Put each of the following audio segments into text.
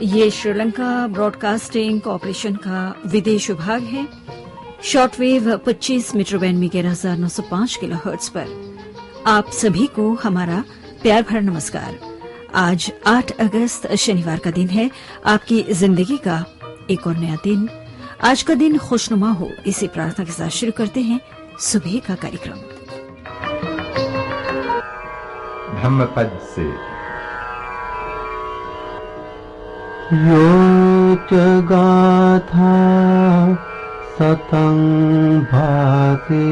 ये Sri Lanka broadcasting corporation का विदेश विभाग है। शॉर्टवेव 25 मीटर बैंड में 11,905 किलोहर्ट्ज पर आप सभी को हमारा प्यार भरा नमस्कार। आज 8 अगस्त शनिवार का दिन है। आपकी जिंदगी का एक और नया दिन। आज का दिन खुशनुमा हो, इसी प्रार्थना के साथ शुरू करते हैं सुबह का कार्यक्रम। धम्मपद से यो च गाथा सतं भाते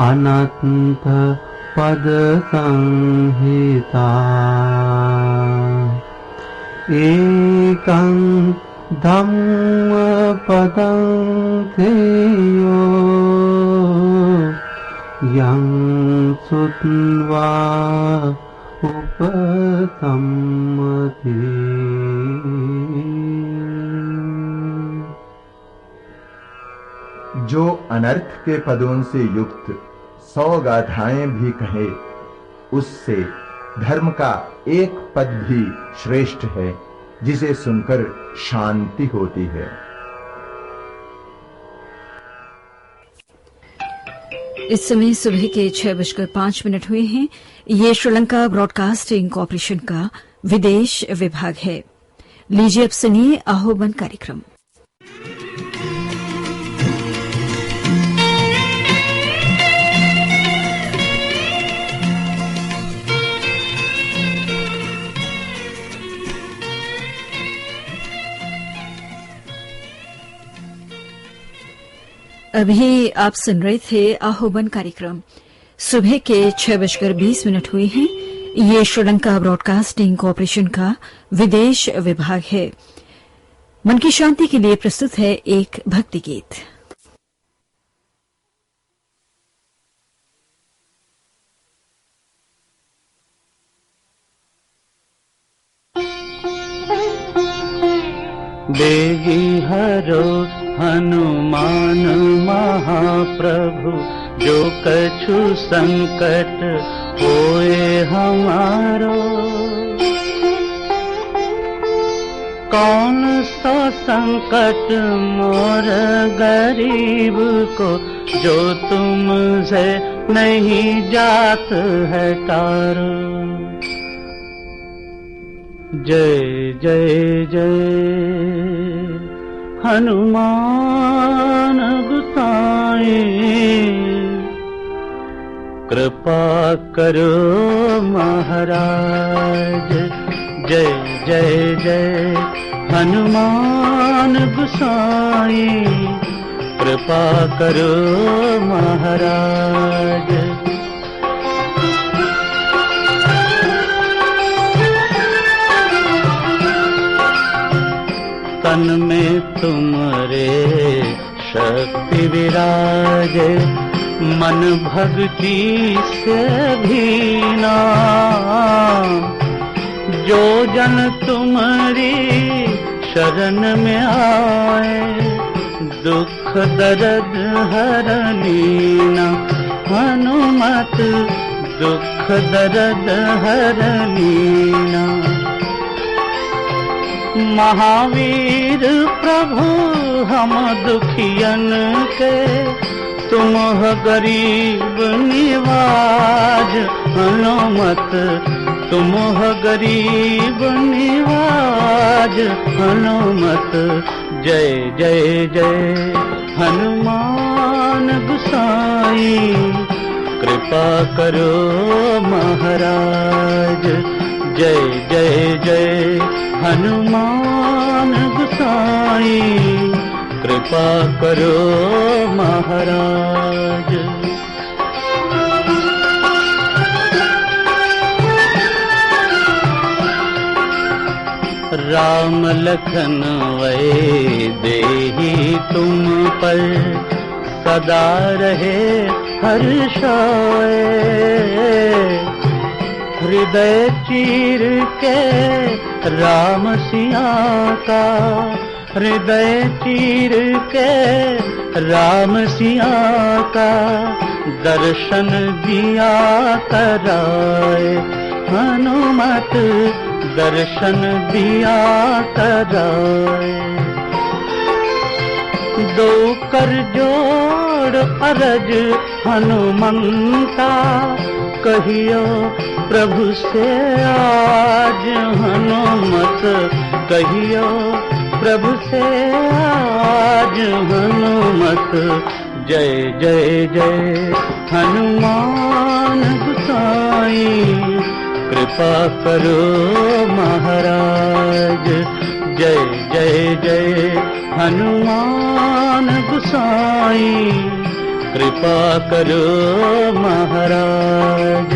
अनंत पद संहिता एकं धम्म पदं तेयो यं सुत्वा उपसम्मति। जो अनर्थ के पदों से युक्त 100 गाथाएं भी कहे, उससे धर्म का एक पद भी श्रेष्ठ है, जिसे सुनकर शांति होती है। इस समय सुबह के 6:05 हुए हैं। ये श्रीलंका ब्रॉडकास्टिंग कॉरपोरेशन का विदेश विभाग है। लीजिए अब सुनिए आह्वान कार्यक्रम। अभी आप सुन रहे थे आह्वान कार्यक्रम। सुबह के 6:20 हुए हैं। ये श्रीलंका ब्रॉडकास्टिंग कॉरपोरेशन का विदेश विभाग है। मन की शांति के लिए प्रस्तुत है एक भक्ति गीत। देगी हरो हनुमान महाप्रभु, जो कछु संकट होए हमारो। कौन सा संकट मोर गरीब को, जो तुमसे नहीं जात है टारो। जय जय जय हनुमान गोसाई, कृपा करो महाराज। जय जय जय हनुमान गोसाई, कृपा करो महाराज। तन में तुम्हारे शक्ति विराजे, मन भक्ति से भीना। जो जन तुम्हारी शरण में आए, दुख दर्द हरनीना। हनुमत दुख दर्द हरनीना। महावीर प्रभु हम दुखियन के, तुम गरीब निवाज। हनुमत तुम गरीब निवाज। हनुमत जय जय जय हनुमान गोसाई, कृपा करो महाराज। जय जय जय हनुमान गोसाई, कृपा करो महाराज। राम लखन वै देहि तुम पर, सदा रहे हर्षाए। हृदय चीर के राम सिया का, हृदय चीर के राम सिया का, दर्शन दिया कराए। हनुमत दर्शन दिया कराए। दो कर जोड़ अरज हनुमंता, कहियो प्रभु से आज हनुमत, कहियो प्रभु से आज हनुमत। जय जय जय हनुमान गोसाई, कृपा करो महाराज। जय जय जय हनुमान गोसाई, कृपा करो महाराज।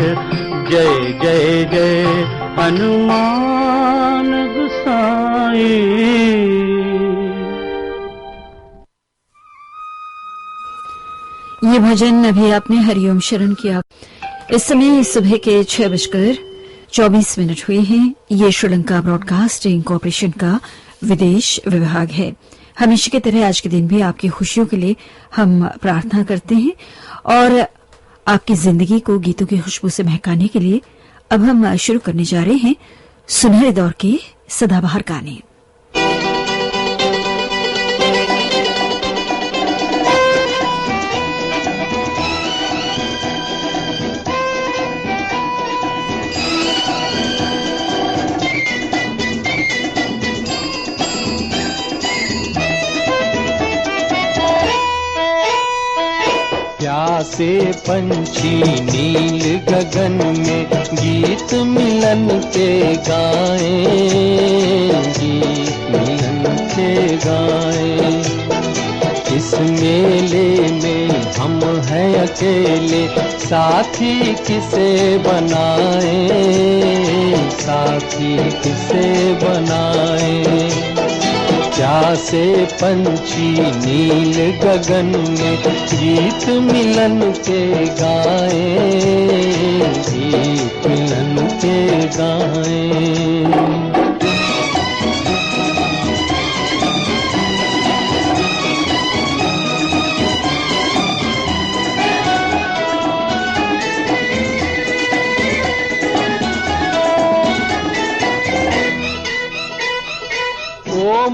जय जय जय हनुमान गोसाई। ये भजन अभी आपने हरिओम शरण किया। इस समय सुबह के 6:24 हुए हैं। ये श्रीलंका ब्रॉडकास्टिंग कॉरपोरेशन का विदेश विभाग है। हमेशा की तरह आज के दिन भी आपकी खुशियों के लिए हम प्रार्थना करते हैं और आपकी जिंदगी को गीतों की खुशबू से महकाने के लिए अब हम शुरू करने जा रहे हैं सुनहरे दौर के सदाबहार गाने। प्यासे पंछी नील गगन में गीत मिलन के गाएं, गीत मिलन के गाएं। इस मेले में हम हैं अकेले, साथी किसे बनाएं, साथी किसे बनाएं। प्यासे पंछी नील गगन में गीत मिलन के गाएं, गीत मिलन के गाएं।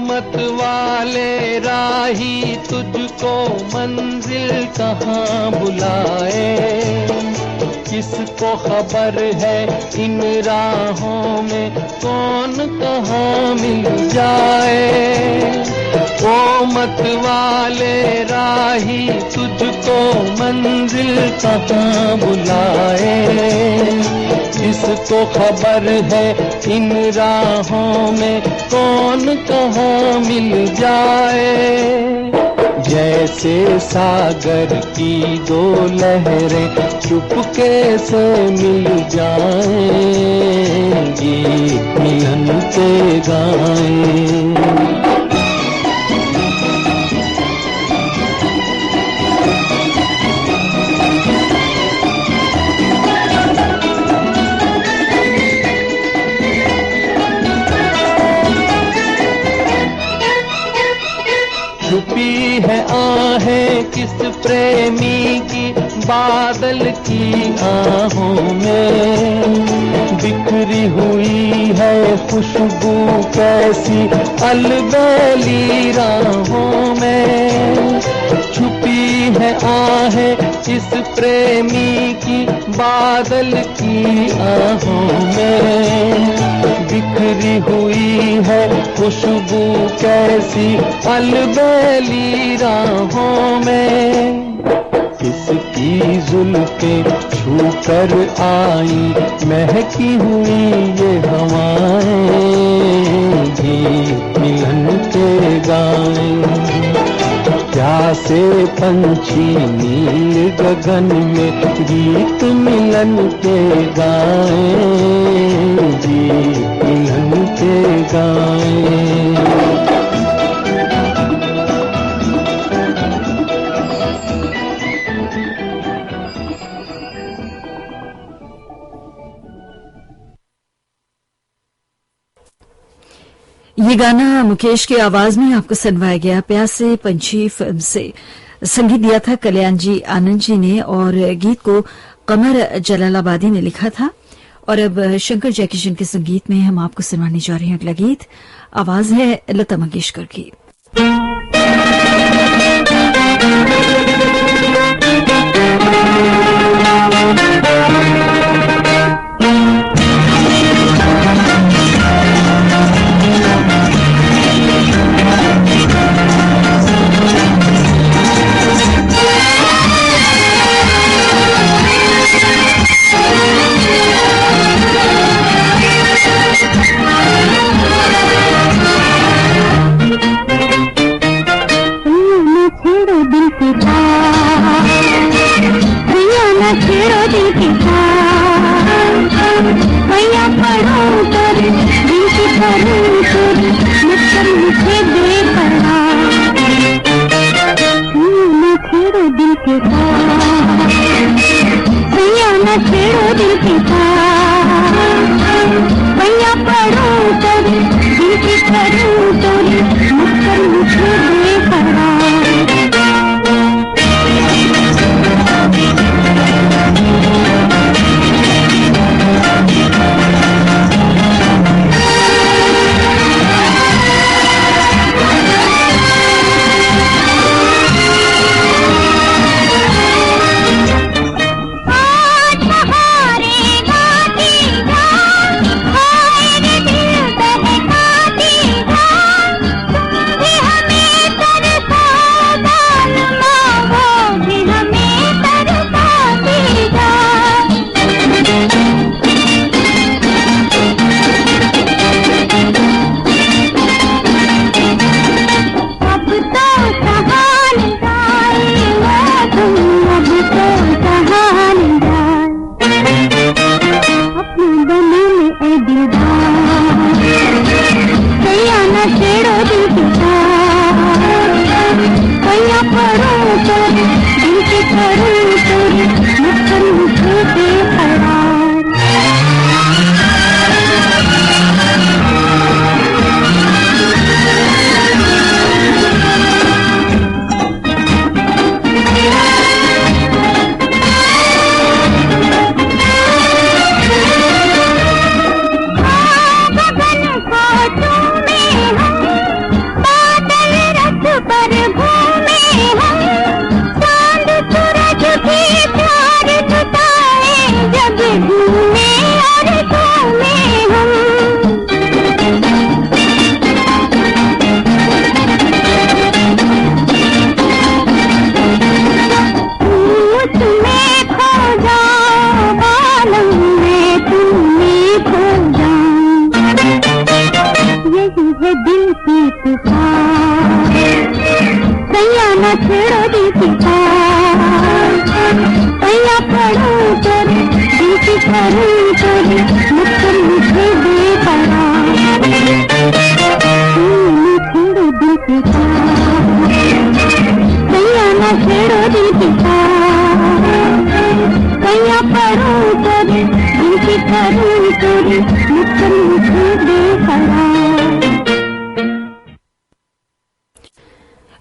मत वाले राही तुझको मंजिल कहाँ बुलाए, किसको खबर है इन राहों में कौन कहाँ मिल जाए। ओ मत वाले राही तुझको मंजिल कहाँ बुलाए, किसको खबर है इन राहों में कौन कहाँ मिल जाए। जैसे सागर की दो लहरें चुपके से मिल जाएंगी, मिलन के गाएं। छुपी है आहें किस प्रेमी की बादल की आहों में, बिखरी हुई है खुशबू कैसी अलबेली राहों में। छुपी है आहें इस प्रेमी की बादल की आहों में, बिखरी हुई है खुशबू कैसी अलबेली राहों में। किसकी जुल्फें छू कर आई महकी हुई ये हवाएं, गीत मिलन के गाएं। प्यासे पंछी नील गगन में गीत मिलन के गाएं, गीत मिलन के गाएं। ये गाना मुकेश की आवाज में आपको सुनवाया गया। प्यासे पंछी फिल्म से संगीत दिया था कल्याण जी आनंद जी ने और गीत को कमर जलालाबादी ने लिखा था और अब शंकर जयकिशन के संगीत में हम आपको सुनाने जा रहे हैं अगला गीत। आवाज है लता मंगेशकर की।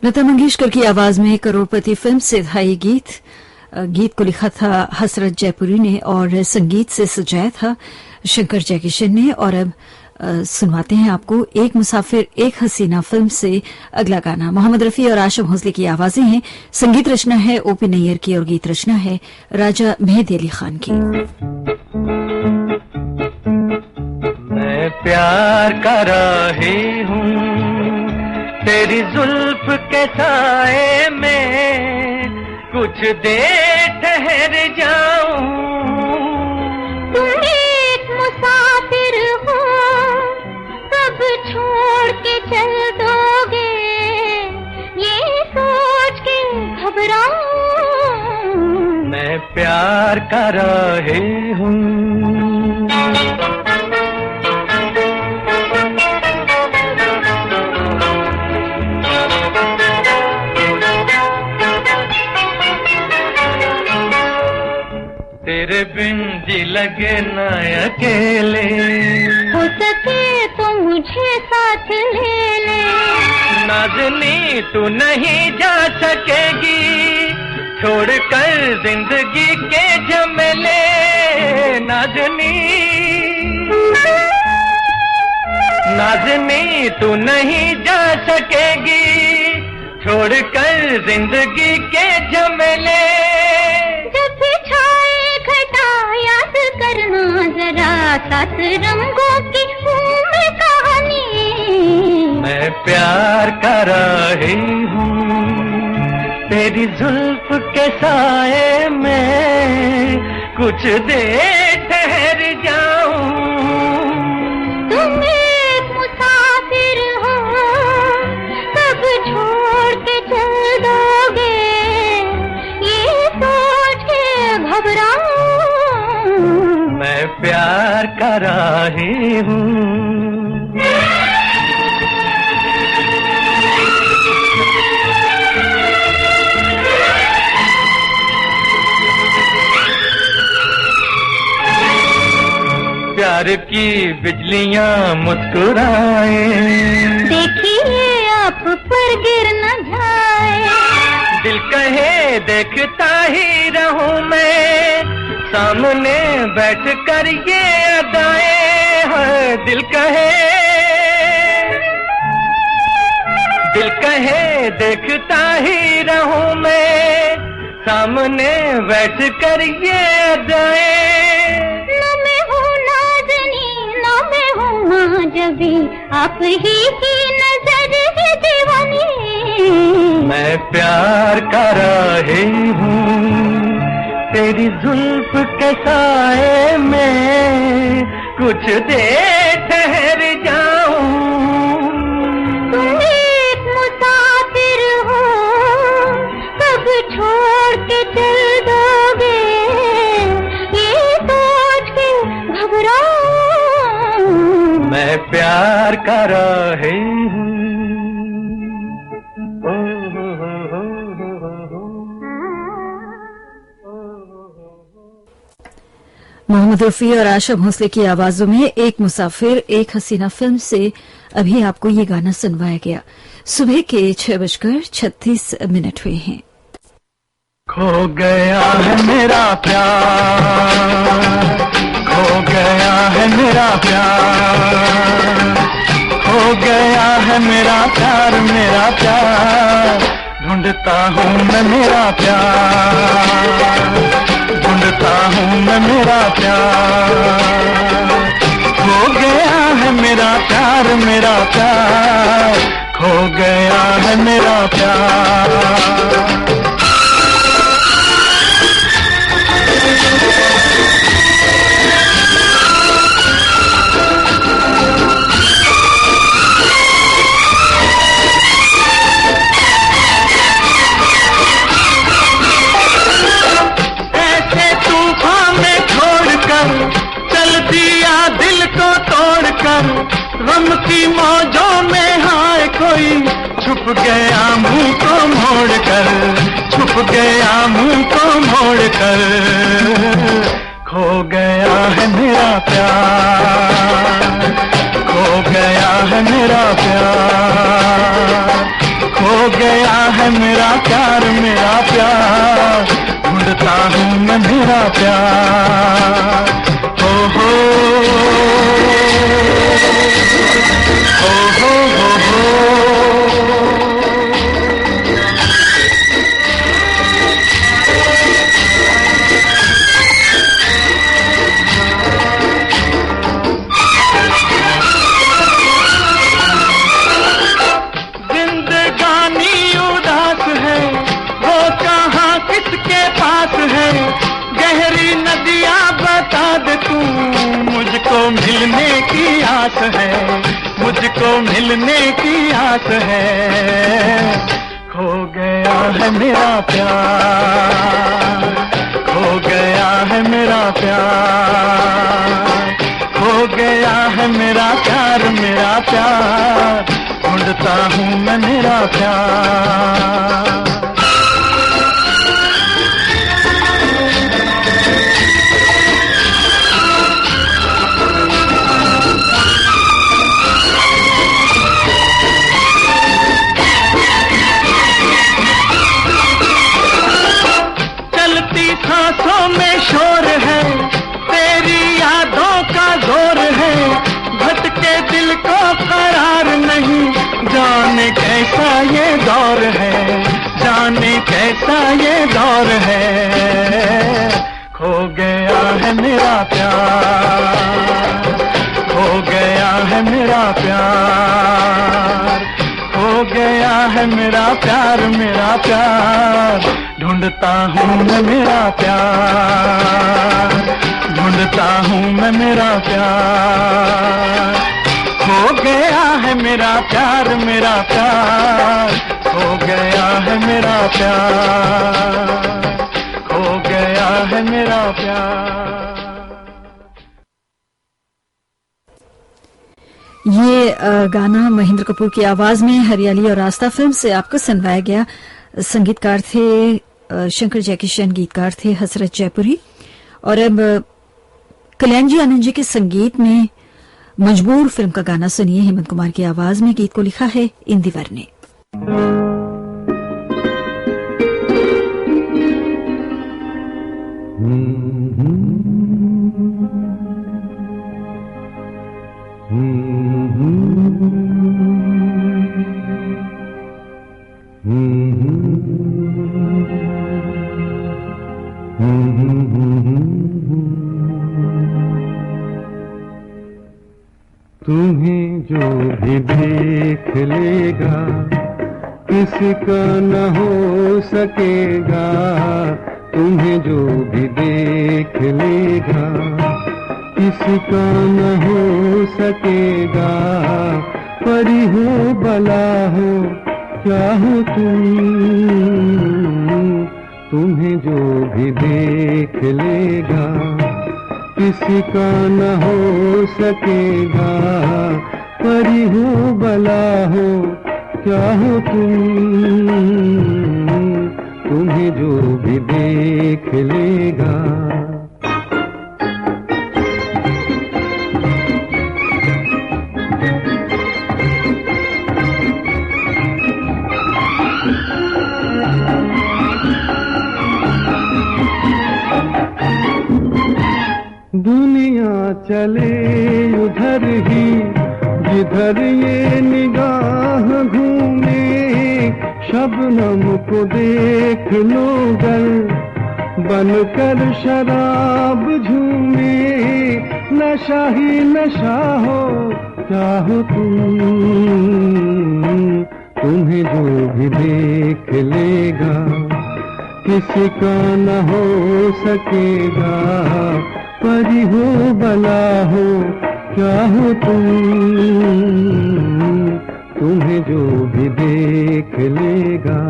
लता मंगेशकर की आवाज में करोड़पति फिल्म से था ये गीत को लिखा था हसरत जयपुरी ने और संगीत से सजाया था शंकर जयकिशन ने। और अब सुनवाते हैं आपको एक मुसाफिर एक हसीना फिल्म से अगला गाना। मोहम्मद रफी और आशम भोसले की आवाजें हैं। संगीत रचना है ओपी नैयर की और गीत रचना है राजा मेहदी अली खान की। मैं प्यार कर रही हूँ तेरी जुल्फ के साए में, कुछ देर ठहर जाऊं। तुम एक मुसाफिर हो, सब छोड़ के चल दोगे, ये सोच के घबराऊं। मैं प्यार कर रही हूँ। तेरे बिन जी लगे ना अकेले, हो सके तो मुझे साथ ले ले। नाज़नी तू नहीं जा सकेगी छोड़कर जिंदगी के झमेले। नाज़नी नाज़नी तू नहीं जा सकेगी छोड़कर जिंदगी के झमेले। जब भी छाए घटा याद करना जरा सात रंगों की में कहानी। मैं प्यार कर रही हूँ तेरी जुल्फ के साए में कुछ देर ठहर जाऊं। तुम एक मुसाफिर हो कब छोड़ के चल दोगे ये सोच के घबराऊं। मैं प्यार कर रही हूँ। प्यार की बिजलियां मुस्कुराए देखिए आप पर गिर न जाए। दिल कहे देखता ही रहूं मैं सामने बैठ कर ये अदाएं हैं। दिल कहे देखता ही रहूं मैं सामने बैठ कर ये अदाएं। जबी आप ही की नजर है दीवानी। मैं प्यार कर रही हूँ तेरी जुल्फ के साए में कुछ देर ठहर जाऊं। तुम एक मुसाफिर हो कब छोड़ के चल दोगे ये सोच के घबराओ। मैं प्यार कर रही हूँ। मोहम्मद रफी और आशा भोसले की आवाजों में एक मुसाफिर एक हसीना फिल्म से अभी आपको ये गाना सुनवाया गया। सुबह के 6:36 हुए हैं। खो गया है मेरा प्यार, खो गया है मेरा प्यार, खो गया है मेरा प्यार, मेरा प्यार ढूंढता हूँ मैं मेरा प्यार, ढूंढता हूँ मैं मेरा प्यार। खो गया है मेरा प्यार, मेरा प्यार खो गया है मेरा प्यार। गम की मौजों में हाय कोई छुप गया मुंह को मोड़ कर, छुप गया मुंह को मोड़ कर। खो गया है मेरा प्यार, खो गया है मेरा प्यार, खो गया है मेरा प्यार, मेरा प्यार ढूंढता हूँ मैं मेरा प्यार। हो हो जिंदगानी उदास है वो कहाँ किसके पास है, गहरी नदियाँ बता दे तू मुझको मिलने की आस है, मुझको मिलने की आस है। खो गया है मेरा प्यार, खो गया है मेरा प्यार, खो गया है मेरा प्यार, मेरा प्यार ढूंढता हूँ मैं मेरा प्यार। सांसों में शोर है तेरी यादों का जोर है, भटके दिल को करार और है, जाने कैसा ये दौर है। खो गया है मेरा प्यार, खो गया है मेरा प्यार, खो गया है मेरा प्यार, मेरा प्यार। ढूंढता हूँ मैं मेरा प्यार, ढूंढता हूँ मैं मेरा प्यार। खो गया है मेरा प्यार, मेरा प्यार, खो गया है मेरा प्यार, खो गया है मेरा प्यार। ये गाना महेंद्र कपूर की आवाज में हरियाली और रास्ता फिल्म से आपको सुनवाया गया। संगीतकार थे शंकर जयकिशन, गीतकार थे हसरत जयपुरी। और अब कल्याण जी आनंद जी के संगीत में मजबूर फिल्म का गाना सुनिए हेमंत कुमार की आवाज में। गीत को लिखा है इंदिवर ने। तुम्हें जो भी देख लेगा किसका न हो सकेगा, तुम्हें जो भी देख लेगा किसका न हो सकेगा। परी हो भला हो क्या हो तुम, तुम्हें जो भी देख लेगा किसका न हो सकेगा। परी हो भला हो क्या हो तुम, तुम्हें जो भी देख लेगा। दुनिया चले उधर ही जिधर ये निगाह घूमे, शबनम को देख लो गल बनकर शराब झूमे। नशा ही नशा हो चाहो तुम, तुम्हें जो भी देख लेगा किसका न हो सकेगा। परी हो भला हो क्या हो तुम, तुम्हें जो भी देख लेगा।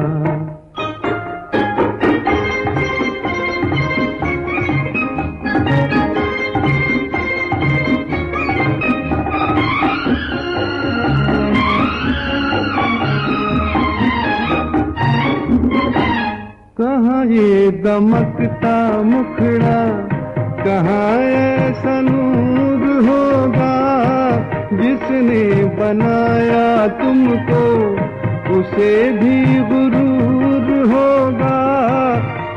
कहाँ ये दमकता मुखड़ा, कहाँ ऐसा नूर होगा। जिसने बनाया तुमको उसे भी गुरूर होगा।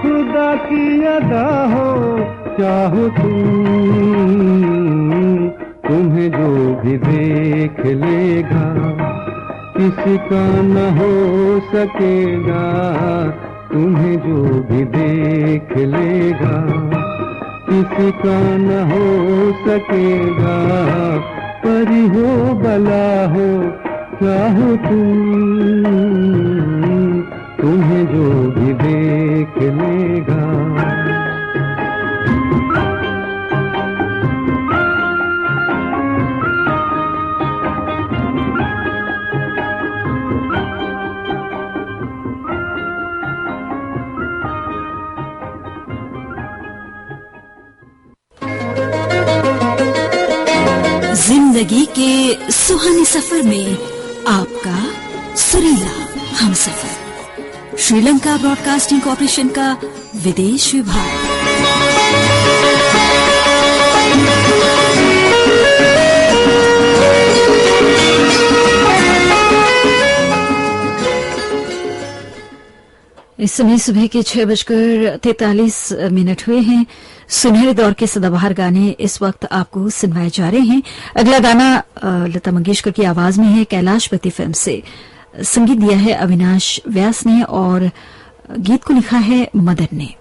खुदा की अदा हो चाहो तुम, तुम्हें जो भी देख लेगा किसका न हो सकेगा। तुम्हें जो भी देख लेगा किसका न हो सकेगा। परी हो भला हो क्या हो तुम, तुम्हें जो भी देख लेगा। जिंदगी के सुहाने सफर में आपका सुरीला हमसफर। श्रीलंका ब्रॉडकास्टिंग कॉर्पोरेशन का विदेश विभाग। इस समय सुबह के 6:43 हुए हैं। सुनहरे दौर के सदाबहार गाने इस वक्त आपको सुनवाए जा रहे हैं। अगला गाना लता मंगेशकर की आवाज में है, कैलाशपति फिल्म से। संगीत दिया है अविनाश व्यास ने और गीत को लिखा है मदन ने।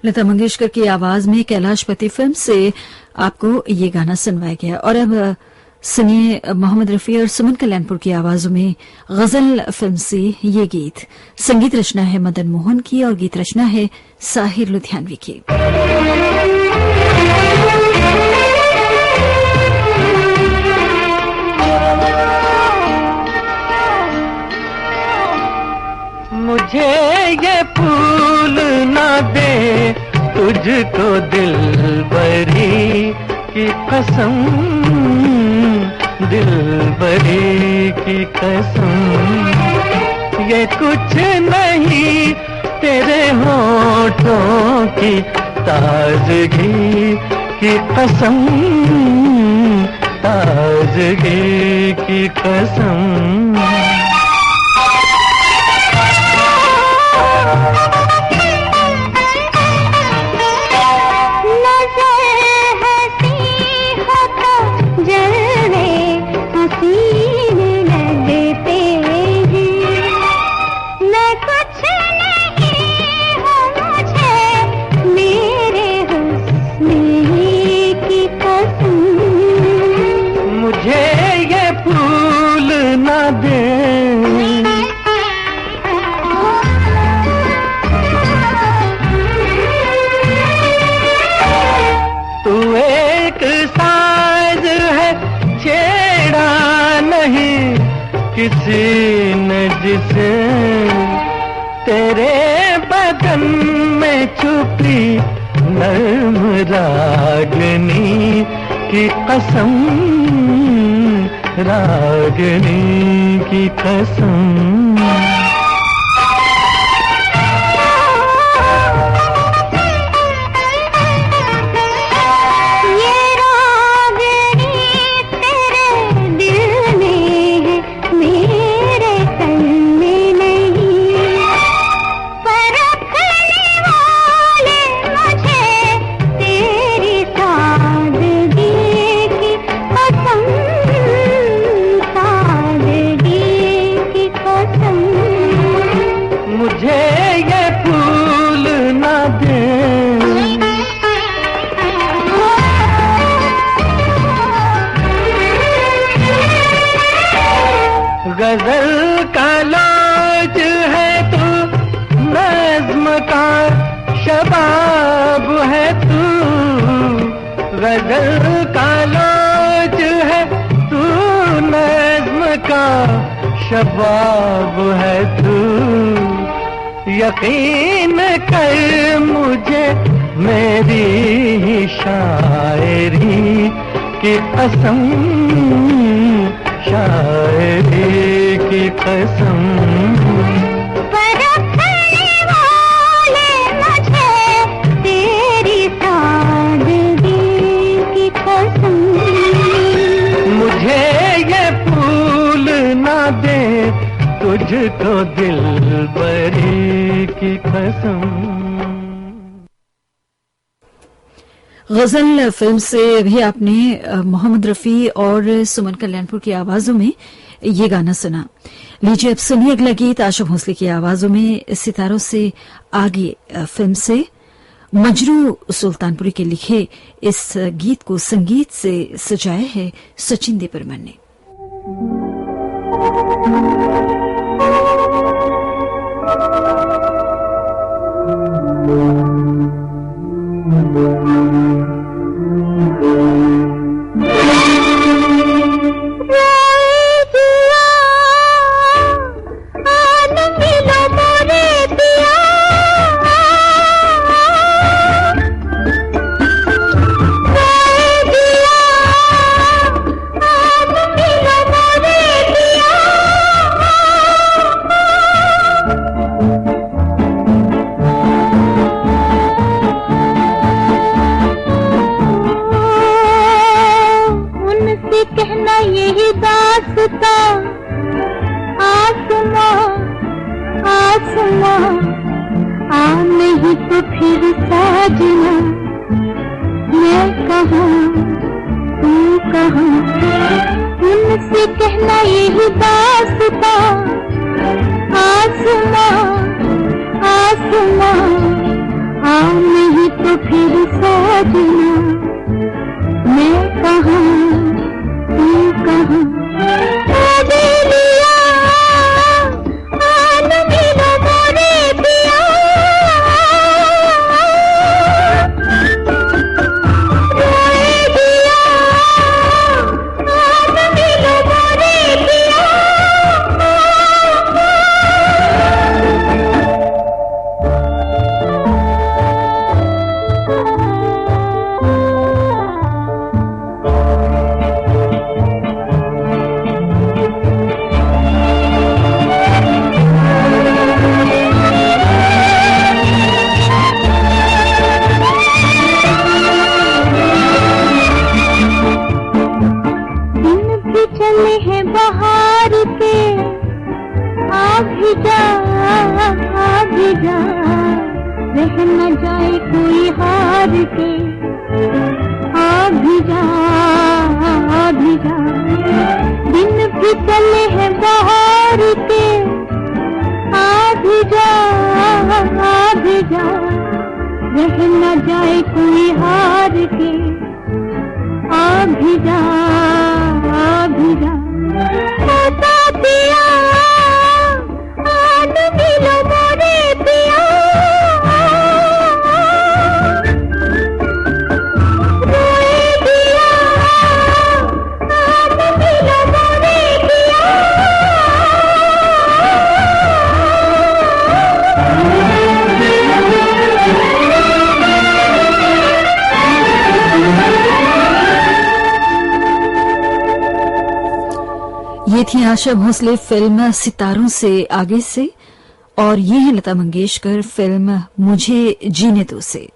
लता मंगेशकर की आवाज में कैलाशपति फिल्म से आपको ये गाना सुनवाया गया। और अब सुनिए मोहम्मद रफी और सुमन कल्याणपुर की आवाजों में गजल फिल्म से ये गीत। संगीत रचना है मदन मोहन की और गीत रचना है साहिर लुधियानवी की। मुझे ये फूल ना दे तुझको दिलबरी की कसम, दिलबरी की कसम। ये कुछ नहीं तेरे होठों की ताजगी की कसम, ताजगी की कसम। मुझे ये फूल ना दे न जिसे तेरे बदन में छुपी नर्म रागनी की कसम, रागनी की कसम। गजल का लौज है तू, नज़्म का शबाब है तू, गजल का लौज है तू, नज़्म का शबाब है तू। यकीन कर मुझे मेरी ही शायरी की कसम, शायरी की कसम। परखने वाले मुझे तेरी सादगी की कसम, मुझे ये फूल ना दे तुझको दिलबरी की कसम। गजल फिल्म से भी आपने मोहम्मद रफी और सुमन कल्याणपुर की आवाजों में ये गाना सुना। लीजिए अब सुनिए अगला गीत आशा भोसले की आवाजों में सितारों से आगे फिल्म से मजरू सुल्तानपुरी के लिखे इस गीत को संगीत से सजाया है सचिन दे बर्मन ने। थी आशा भोसले फिल्म सितारों से आगे से, और ये है लता मंगेशकर फिल्म मुझे जीने दो से।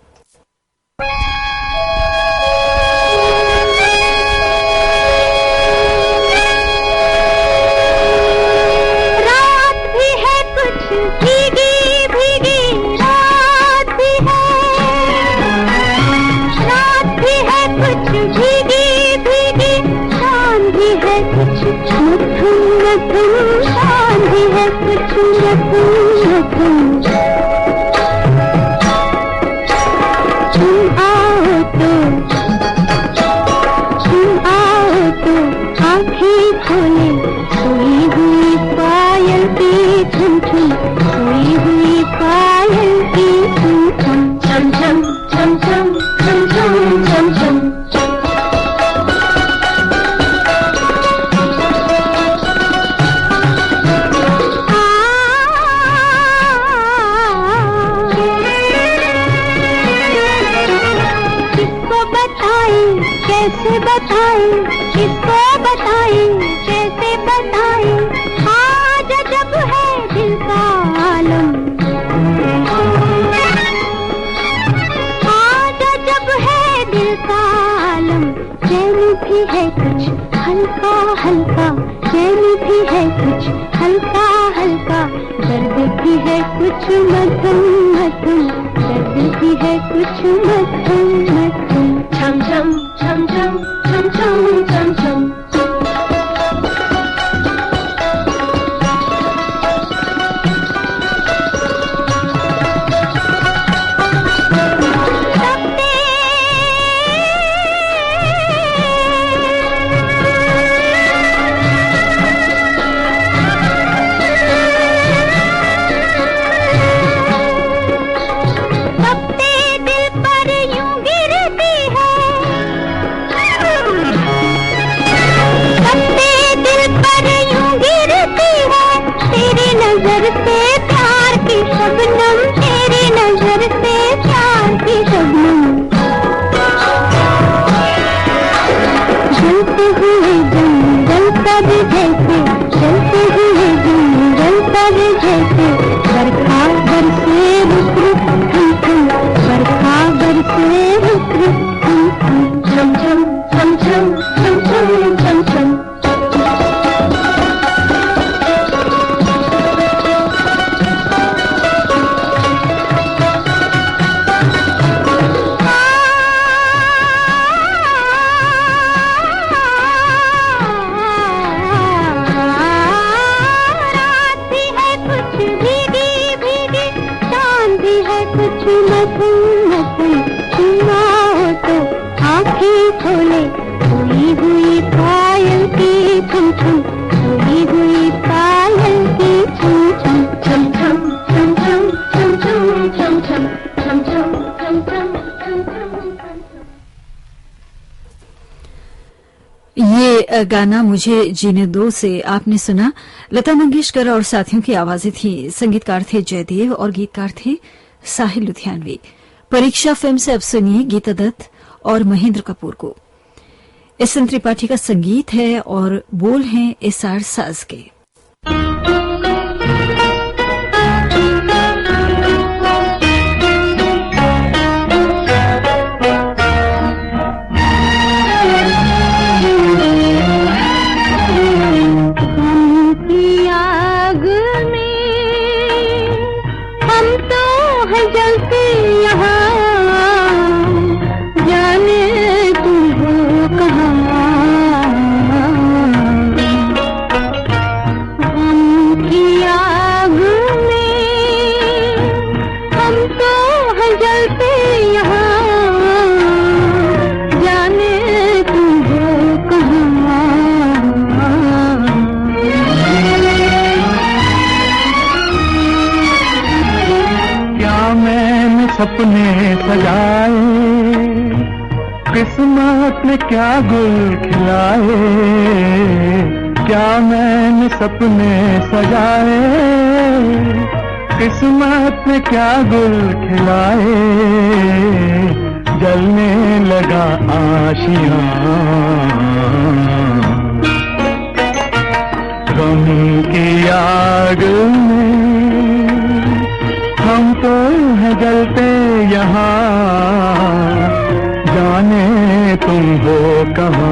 ये गाना मुझे जीने दो से आपने सुना। लता मंगेशकर और साथियों की आवाजें थी। संगीतकार थे जयदेव और गीतकार थे साहिल लुधियानवी। परीक्षा फिल्म से अब सुनिए गीता दत्त और महेंद्र कपूर को। एस.एन. त्रिपाठी का संगीत है और बोल हैं एस.आर. साज के। सपने सजाए किस्मत ने क्या गुल खिलाए, क्या मैंने सपने सजाए किस्मत ने क्या गुल खिलाए, जलने लगा आशियां गम की आग में हम तो हैं जलते यहाँ, जाने तुम हो कहाँ।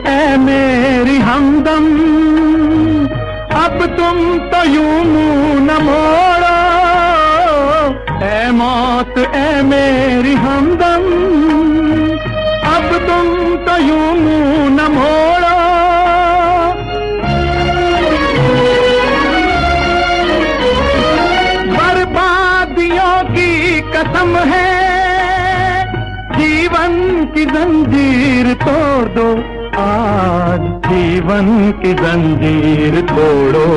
ऐ मेरी हमदम, अब तुम तो यूं मुंह न मोड़ो। ऐ मौत ऐ मेरी हमदम, अब तुम तो यूं मुंह न मोड़ो। बर्बादियों की कसम है, जीवन की जंजीर तोड़ दो आज, जीवन की जंजीर तोड़ो।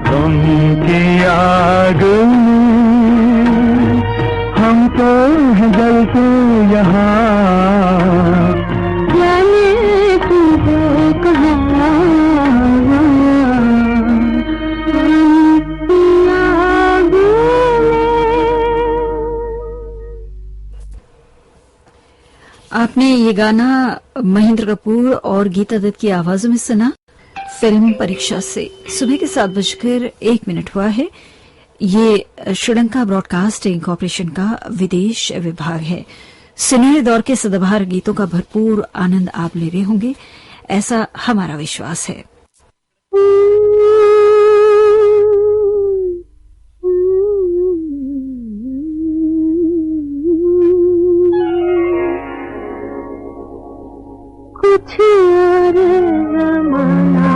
गम की आग में हम तो हैं जलते यहाँ, जाने तू हो कहाँ। आपने ये गाना महेंद्र कपूर और गीता दत्त की आवाजों में सुना, फिल्म परीक्षा से। सुबह के 7:01 हुआ है। ये श्रीलंका ब्रॉडकास्टिंग कॉरपोरेशन का विदेश विभाग है। सुनहरे दौर के सदाबहार गीतों का भरपूर आनंद आप ले रहे होंगे, ऐसा हमारा विश्वास है। कुछ और ज़माना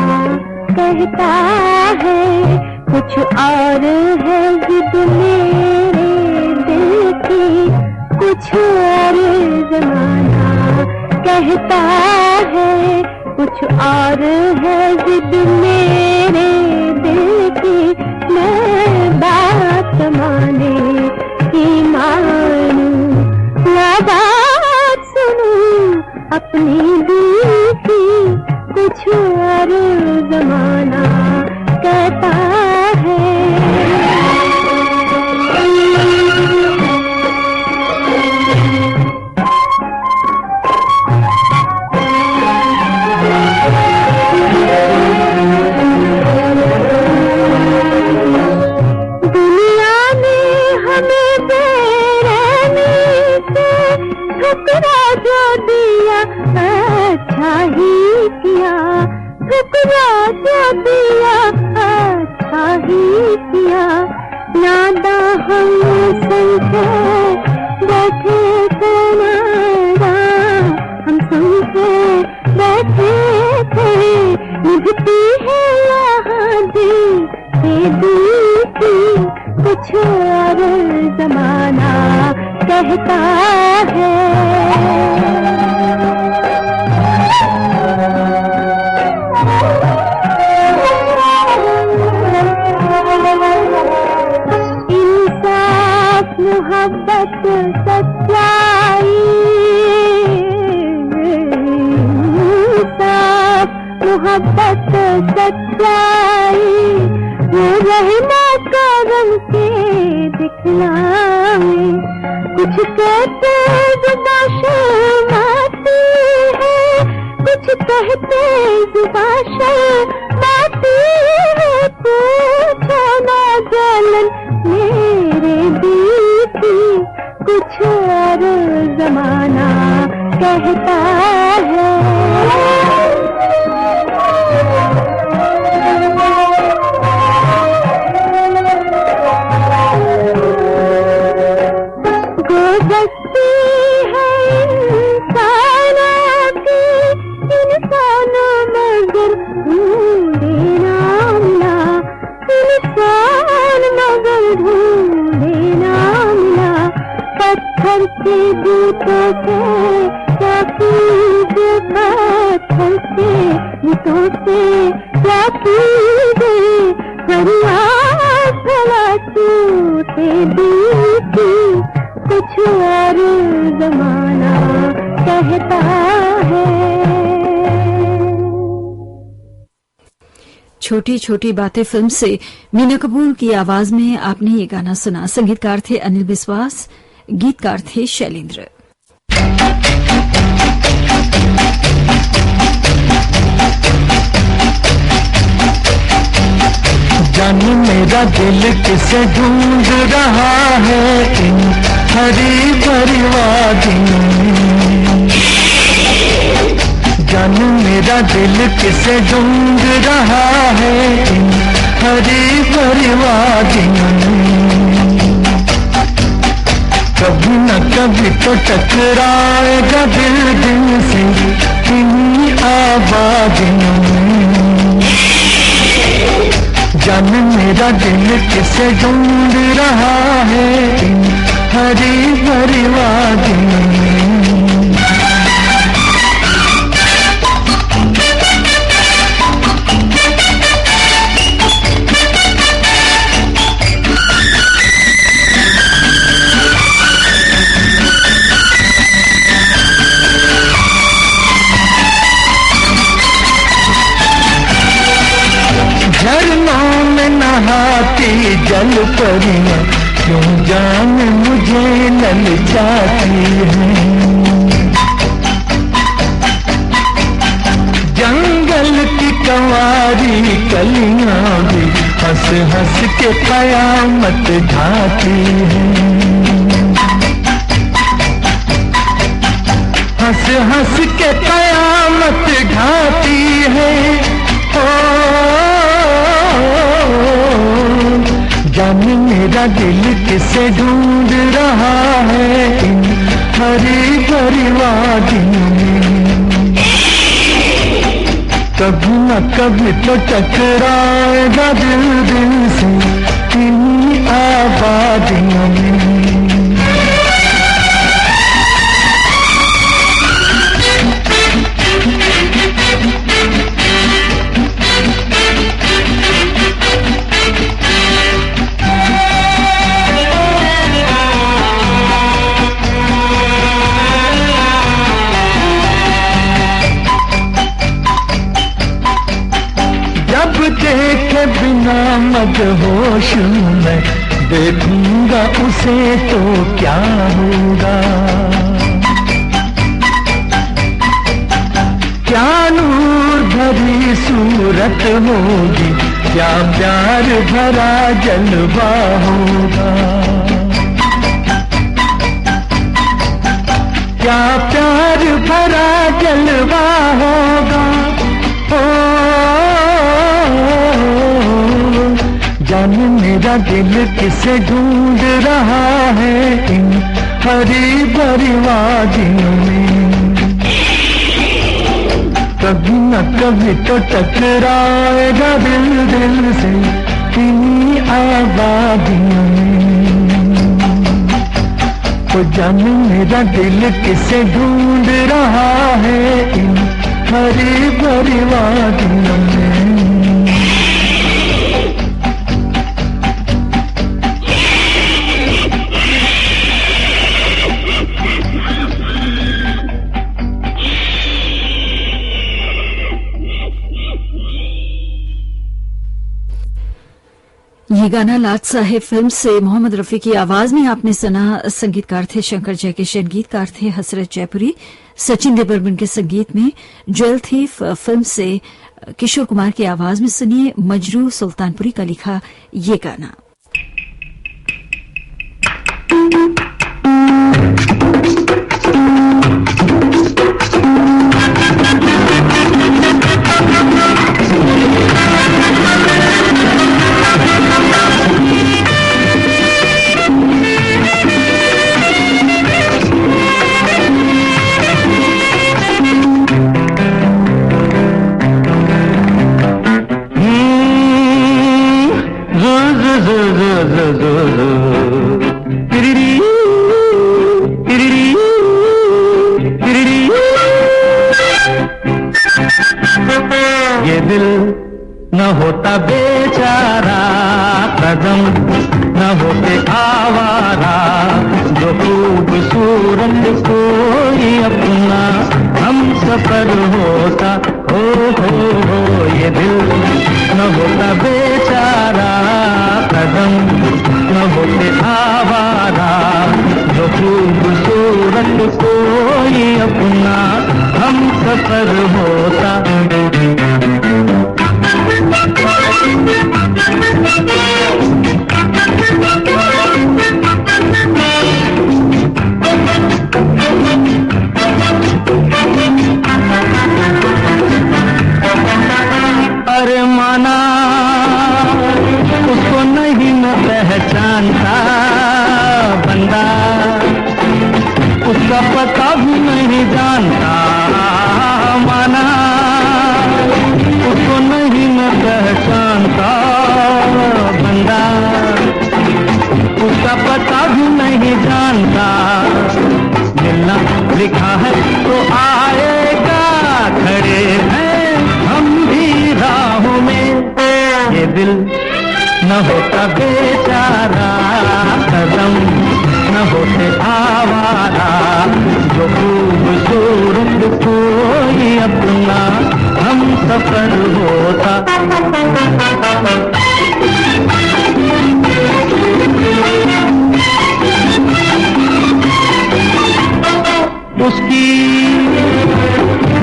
कहता है, कुछ और है जिद मेरे दिल की। कुछ और ज़माना कहता है, कुछ और है जिद मेरे दिल की। मैं बात माने कि मानूं, ना बात सुनूं अपनी दिल की। कुछ और ज़माना कहता है। दुनिया ने हमें बेरहमी से ठुकरा जो दिया, अच्छा ही किया। ठुकरा जो दिया, अच्छा ही किया। नादा हम सुनते बैठे थे, नादा हम सुनते बैठे थे। निभती है यहाँ दिल के दिल की। कुछ और ज़माना कहता है। इंसाफ मोहब्बत सच्चाई, इंसाफ मोहब्बत सच्चाई। वो रहना करम के दिखलाए। कुछ कहते जुबा शर्माती है, कुछ कहते जुबा शर्माती है। पूछो ना जलन मेरे दिल कुछ और जमाना कहता है। गोबस्ती है इंसानों की, इंसानों मगर ढूंढे ना मिला, इंसान मगर ढूंढे ना मिला। पत्थर के बूटों से क्या कीजे, पत्थर के बूटों से क्या कीजे, फरियाद भला टूटे दिल की, कुछ और जमाना कहता है। छोटी छोटी बातें फिल्म से मीना कपूर की आवाज में आपने ये गाना सुना। संगीतकार थे अनिल बिस्वास, गीतकार थे शैलेंद्र। जाने मेरा दिल किसे ढूंढ रहा है इन हरी भरी वादियों में। जाने मेरा दिल किसे ढूंढ रहा है इन हरी भरी वादियों में। कभी न कभी तो टकराएगा दिल दिल से इन्हीं आबादियों में। जान मेरा दिल किसे ढूंढ रहा है इन हरी भरी वादियों में। झरनों में नहाती जल परियां क्यों जान मुझे ललचाती हैं। जंगल की कंवारी कलियां भी हंस हंस के कयामत ढाती हैं। हंस हंस के कयामत ढाती है। जाने मेरा दिल किसे ढूंढ रहा है इन हरी भरी वादियों में। कभी न कभी तो टकराएगा दिल दिल से इन्हीं आबादियों में। देखे बिना मदहोश मैं देखूंगा उसे तो क्या होगा। क्या नूर भरी सूरत होगी, क्या प्यार भरा जलवा होगा। क्या प्यार भरा जलवा होगा। जाने मेरा दिल किसे ढूंढ रहा है इन हरी भरी वादियों में। कभी न कभी तो टकराएगा दिल दिल से इन्हीं आबादियों में। तो जाने मेरा दिल किसे ढूंढ रहा है इन हरी भरी वादियों में। ये गाना लाट साहेब फिल्म से मोहम्मद रफी की आवाज में आपने सुना। संगीतकार थे शंकर जयकिशन, गीतकार थे हसरत जयपुरी। सचिन देवबर्मन के संगीत में ज्वेल थीफ फिल्म से किशोर कुमार की आवाज में सुनिए मजरू सुल्तानपुरी का लिखा ये गाना। दिल न होता बेचारा, कदम न होते आवारा, जो खूबसूरत कोई अपना हम सफर होता। हो ये दिल न होता बेचारा, कदम न होते आवारा, जो खूबसूरत कोई अपना हम सफर होता। अरे माना उसको नहीं न पहचानता बंदा, उसका पता भी नहीं जानता। माना उसको नहीं न पहचानता बंदा, उसका पता भी नहीं जानता। मिलना लिखा है तो आएगा, खड़े हैं हम भी राहों में। ये दिल न होता बेचारा, कदम न होते आवारा, जो खूबसूरत कोई अपना हम सफर होता। उसकी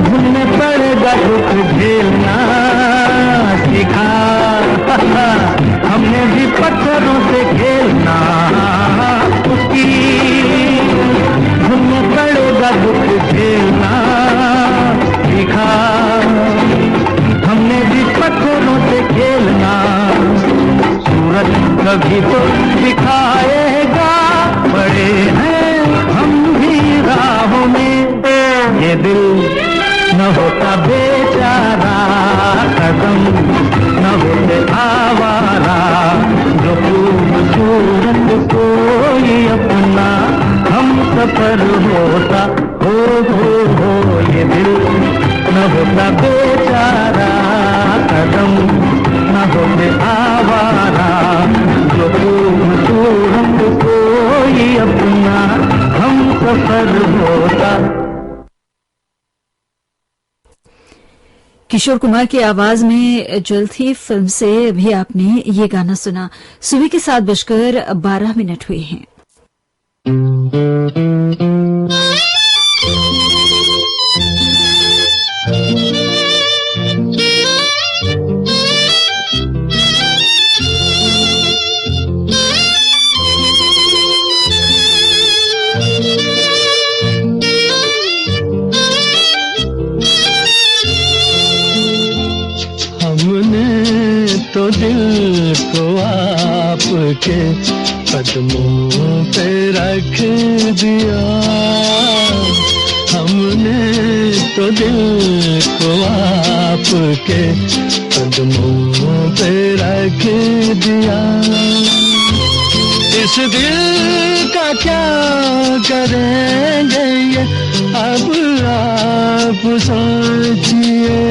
धुन में पड़ेगा दुख झेलना सीखा, हमने भी पत्थरों से खेलना। उसकी धुन में पड़ेगा दुख झेलना सीखा, हमने भी पत्थरों से खेलना। सूरज कभी तो दिखाएगा, बड़े हैं हम भी राहों में। ये दिल न होता बेचारा, कदम न होते आवारा, जो खूबसूरत कोई अपना हम सफर होता। हो ये दिल न होता बेचारा, कदम न होते आवारा, जो खूबसूरत कोई अपना हम सफर होता। किशोर कुमार की आवाज में जल्दी फिल्म से भी आपने ये गाना सुना। सुबह के 7:12 हुए हैं। तो दिल को आपके कदमों पे रख दिया, हमने तो दिल को आपके कदमों पे रख दिया। इस दिल का क्या करेंगे ये अब आप सोचिए।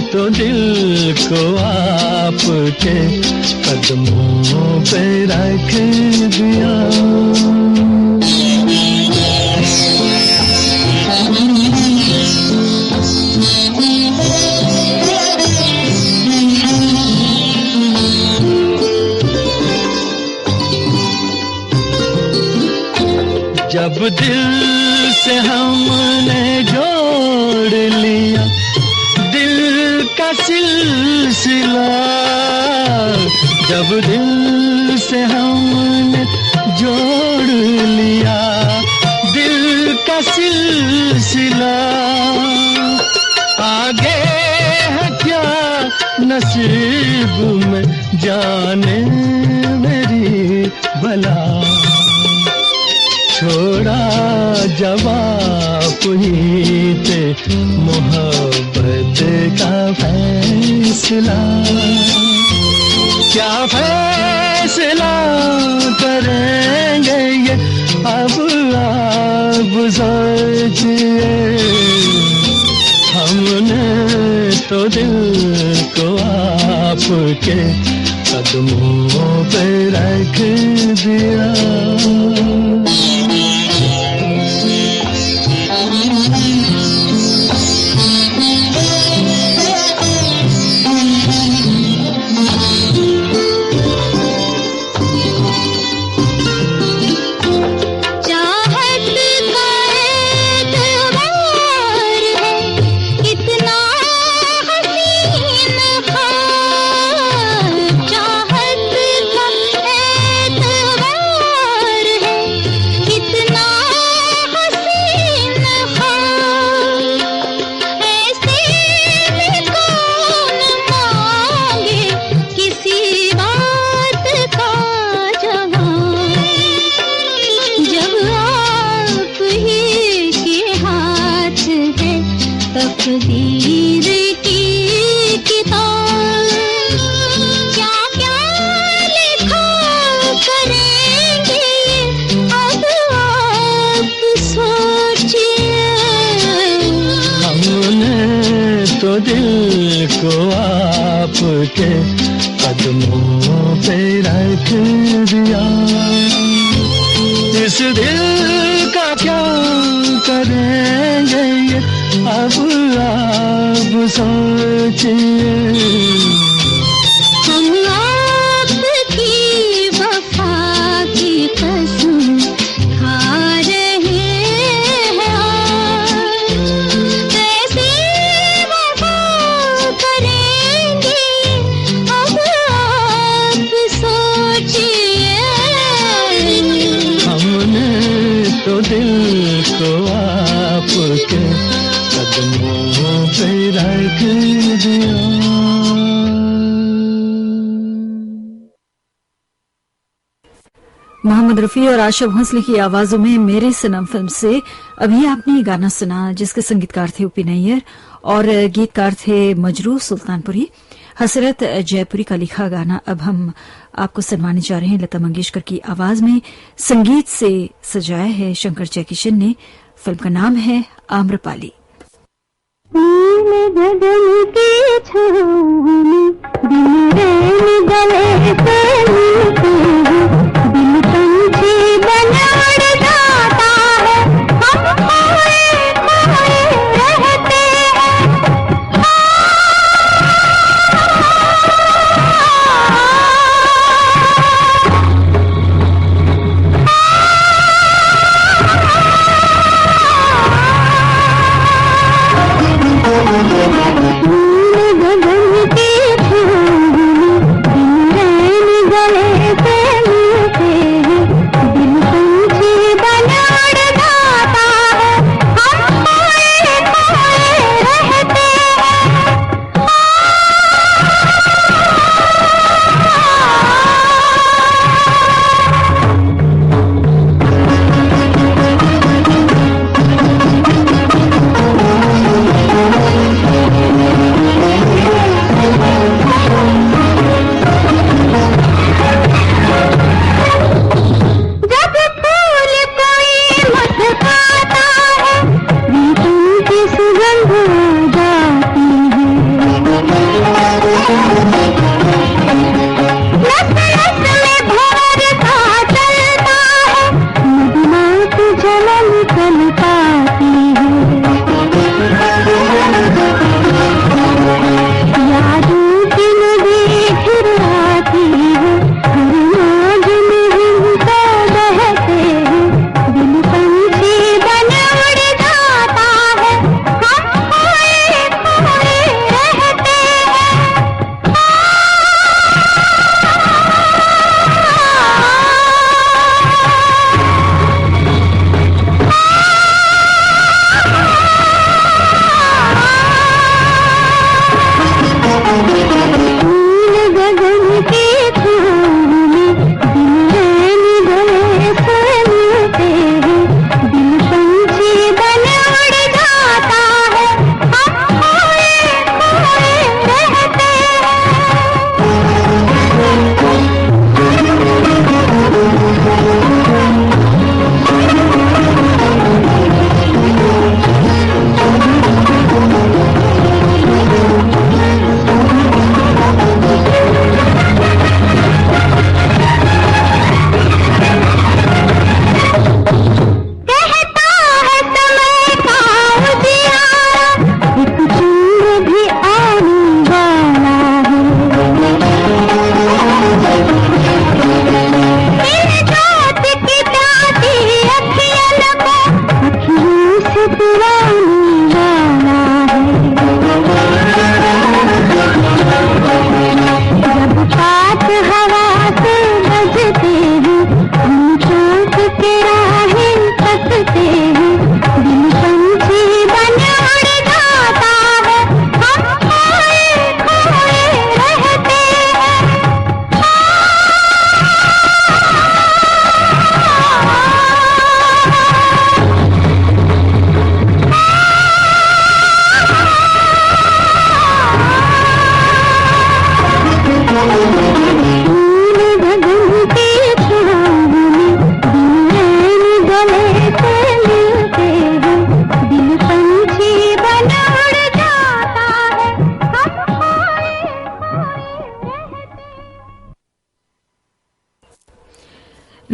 तो दिल को आपके कदमों पे रख दिया। जब दिल से हमने जोड़ लिया दिल का सिलसिला, जब दिल से हमने जोड़ लिया दिल का सिलसिला, ने मेरी भला छोड़ा जवाब ही थे मोहब्बत का फैसला। क्या फैसला करेंगे ये अब आप सोचिए। हमने तो दिल को आपके कदमों पे रख दिया। तकदीर की किताब क्या क्या लिखा करेंगे अब आप सोचिए। हमने तो दिल को आपके कदमों पे रख दिया। इस दिल का क्या करेंगे ये अब आप सोचिए। हम आपकी वफा की कसम खा रहे हैं। कैसे वफा करेंगे अब आप सोचिए। हमने तो दिल को आपके कदमों पे रख दिया। मोहम्मद रफी और आशा भोसले की आवाजों में मेरे सनम फिल्म से अभी आपने गाना सुना, जिसके संगीतकार थे उपी नैयर और गीतकार थे मजरूह सुल्तानपुरी। हसरत जयपुरी का लिखा गाना अब हम आपको सुनवाने जा रहे हैं लता मंगेशकर की आवाज में। संगीत से सजाया है शंकर जयकिशन ने। फिल्म का नाम है आम्रपाली। गगन की छाँव में दिन रैन गले से मिलते हैं, दिल पंछी बन उड़ जाता है, हम खोए खोए रहते गगन के छाँव में दिन रैन गले से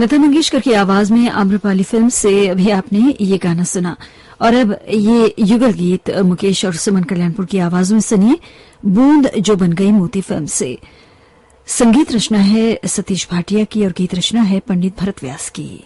लता मंगेशकर की आवाज में आम्रपाली फिल्म से अभी आपने ये गाना सुना। और अब ये युगल गीत मुकेश और सुमन कल्याणपुर की आवाजों में सुनिए, बूंद जो बन गई मोती फिल्म से। संगीत रचना है सतीश भाटिया की और गीत रचना है पंडित भरत व्यास की।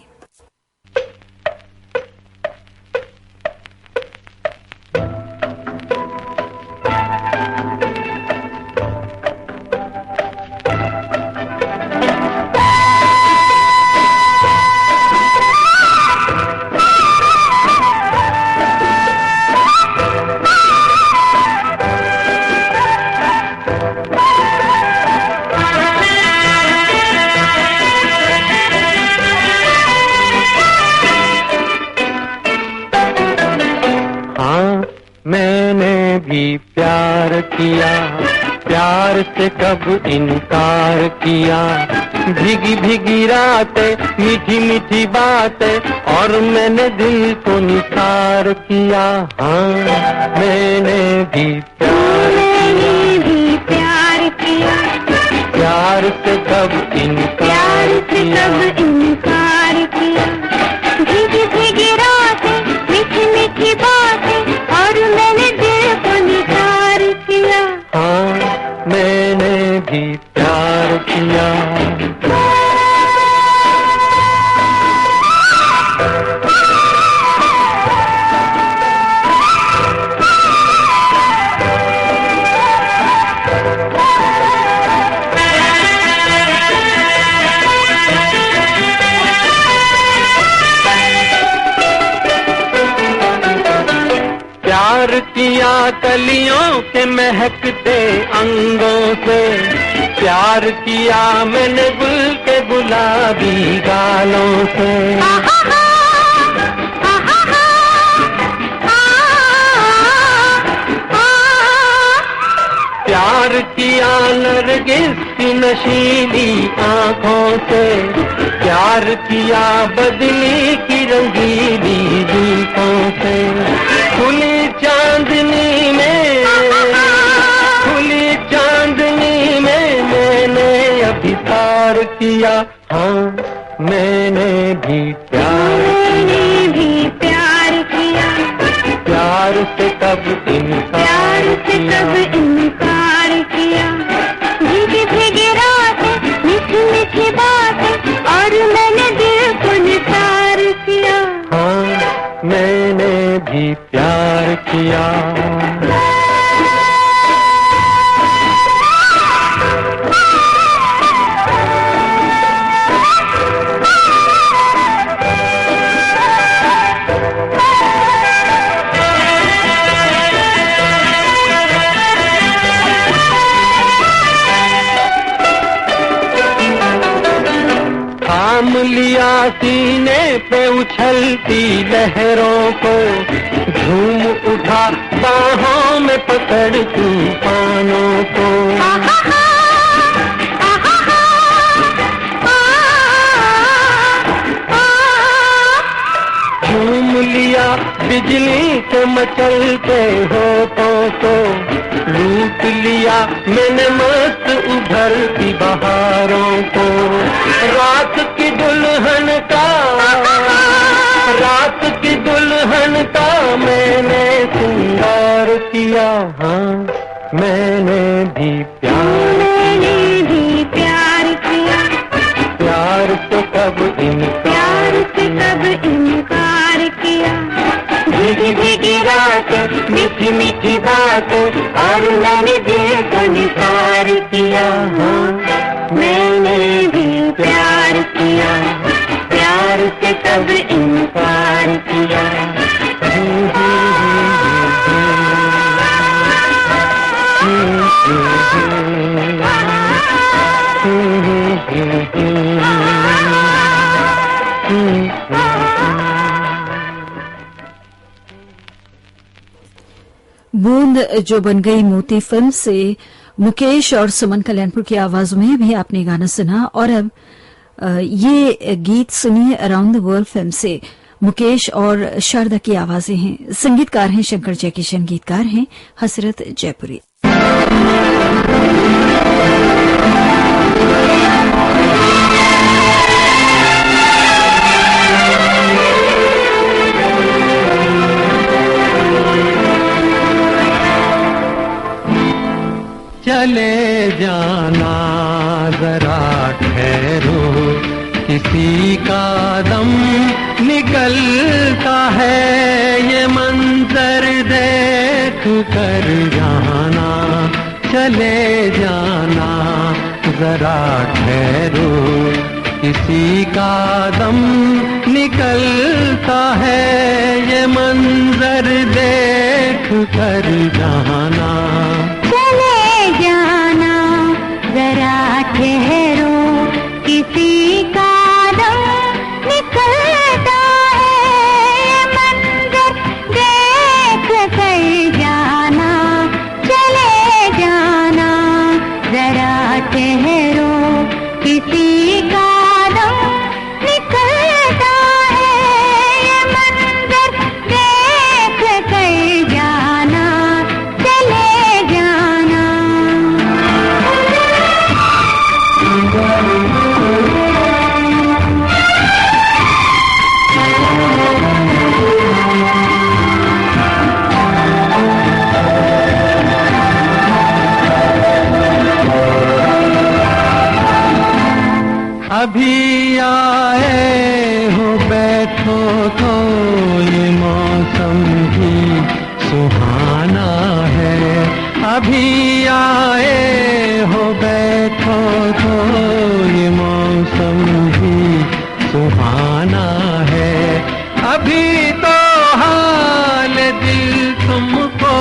प्यार से कब इनकार किया, भीगी भीगी रातें मीठी मीठी बातें और मैंने दिल को निसार किया। हाँ मैंने भी प्यार किया, प्यार से कब इनकार किया, भीगी भीगी रातें मीठी मीठी बातें और मैंने दिल को निसार किया। हाँ मैंने भी प्यार किया। प्यार किया कलियों के महकते अंगों से, प्यार किया मैंने गुल के गुलाबी गालों से। प्यार किया नरगिस की नशीली आँखों से, प्यार किया बदली की रंगीली जुल्फों से। खुली चांदनी में मैंने अभिसार किया। हाँ मैंने भी प्यार किया, प्यार से कब इनकार किया, भीगी भीगी रातें मीठी मीठी बातें और मैंने दिल को निसार किया। हाँ मैंने भी प्यार किया। थाम लिया सीने पे उछलती लहरों को, झूम उठा बाहों में पकड़ तूफानों को। झूम लिया बिजली के मचलते होठों को, लूट लिया मैंने मस्त उभरती बहारों को। रात की दुल्हन का मैंने श्रृंगार किया। हाँ मैंने भी प्यार किया, प्यार से कब इनकार किया, भीगी भीगी रातें मीठी मीठी बातें और मैंने दिल को निसार किया। हाँ मैंने भी प्यार किया, प्यार से कब इनकार किया। बूंद जो बन गई मोती फिल्म से मुकेश और सुमन कल्याणपुर की आवाजों में भी आपने गाना सुना। और अब ये गीत सुनिए अराउंड द वर्ल्ड फिल्म से। मुकेश और शारदा की आवाजें हैं। संगीतकार हैं शंकर जयकिशन, गीतकार हैं हसरत जयपुरी। चले जाना जरा ठहरो, किसी का दम निकलता है, ये मंजर देख कर जाना, चले जाना जरा ठहरो, किसी का दम निकलता है, ये मंजर देख कर जाना, चले जाना जरा ठहरो, किसी का दम निकलता है, मंजर देख कर जाना, चले जाना जरा ठहरो, किसी का दम निकलता है, मंजर देख कर जाना, चले जाना। अभी आए हो बैठो तो ये मौसम भी सुहाना है, अभी आए हो बैठो तो ये मौसम भी सुहाना है, अभी तो हाल दिल तुमको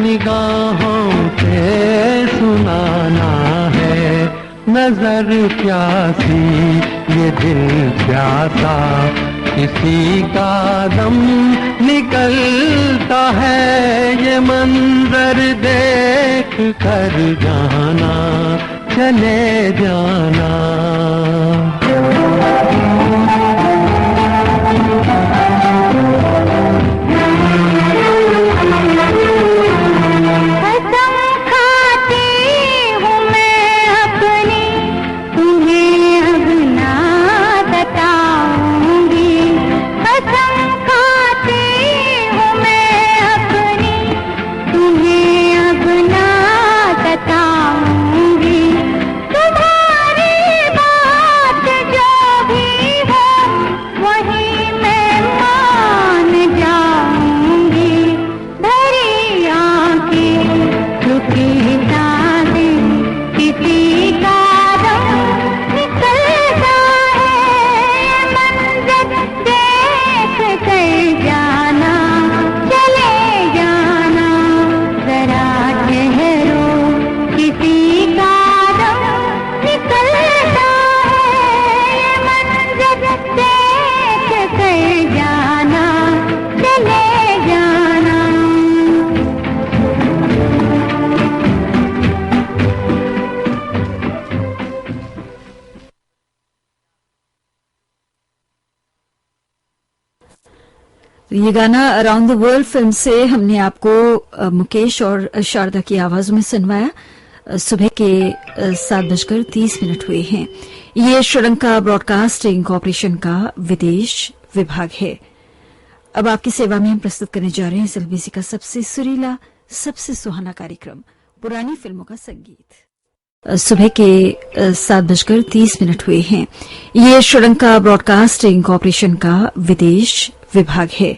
निगाहों से सुनाना है, नजर प्यासी ये दिल प्यासा, किसी का दम निकलता है, ये मंजर देख कर जाना, चले जाना। ये गाना अराउंड द वर्ल्ड फिल्म से हमने आपको मुकेश और शारदा की आवाजों में सुनवाया। सुबह के 7:30 हुए हैं। ये श्रीलंका ब्रॉडकास्टिंग कॉरपोरेशन का विदेश विभाग है। अब आपकी सेवा में हम प्रस्तुत करने जा रहे हैं एसएलबीसी का सबसे सुरीला, सबसे सुहाना कार्यक्रम पुरानी फिल्मों का संगीत। सुबह के 7:30 हुए हैं। ये श्रीलंका ब्रॉडकास्टिंग कॉरपोरेशन का विदेश विभाग है।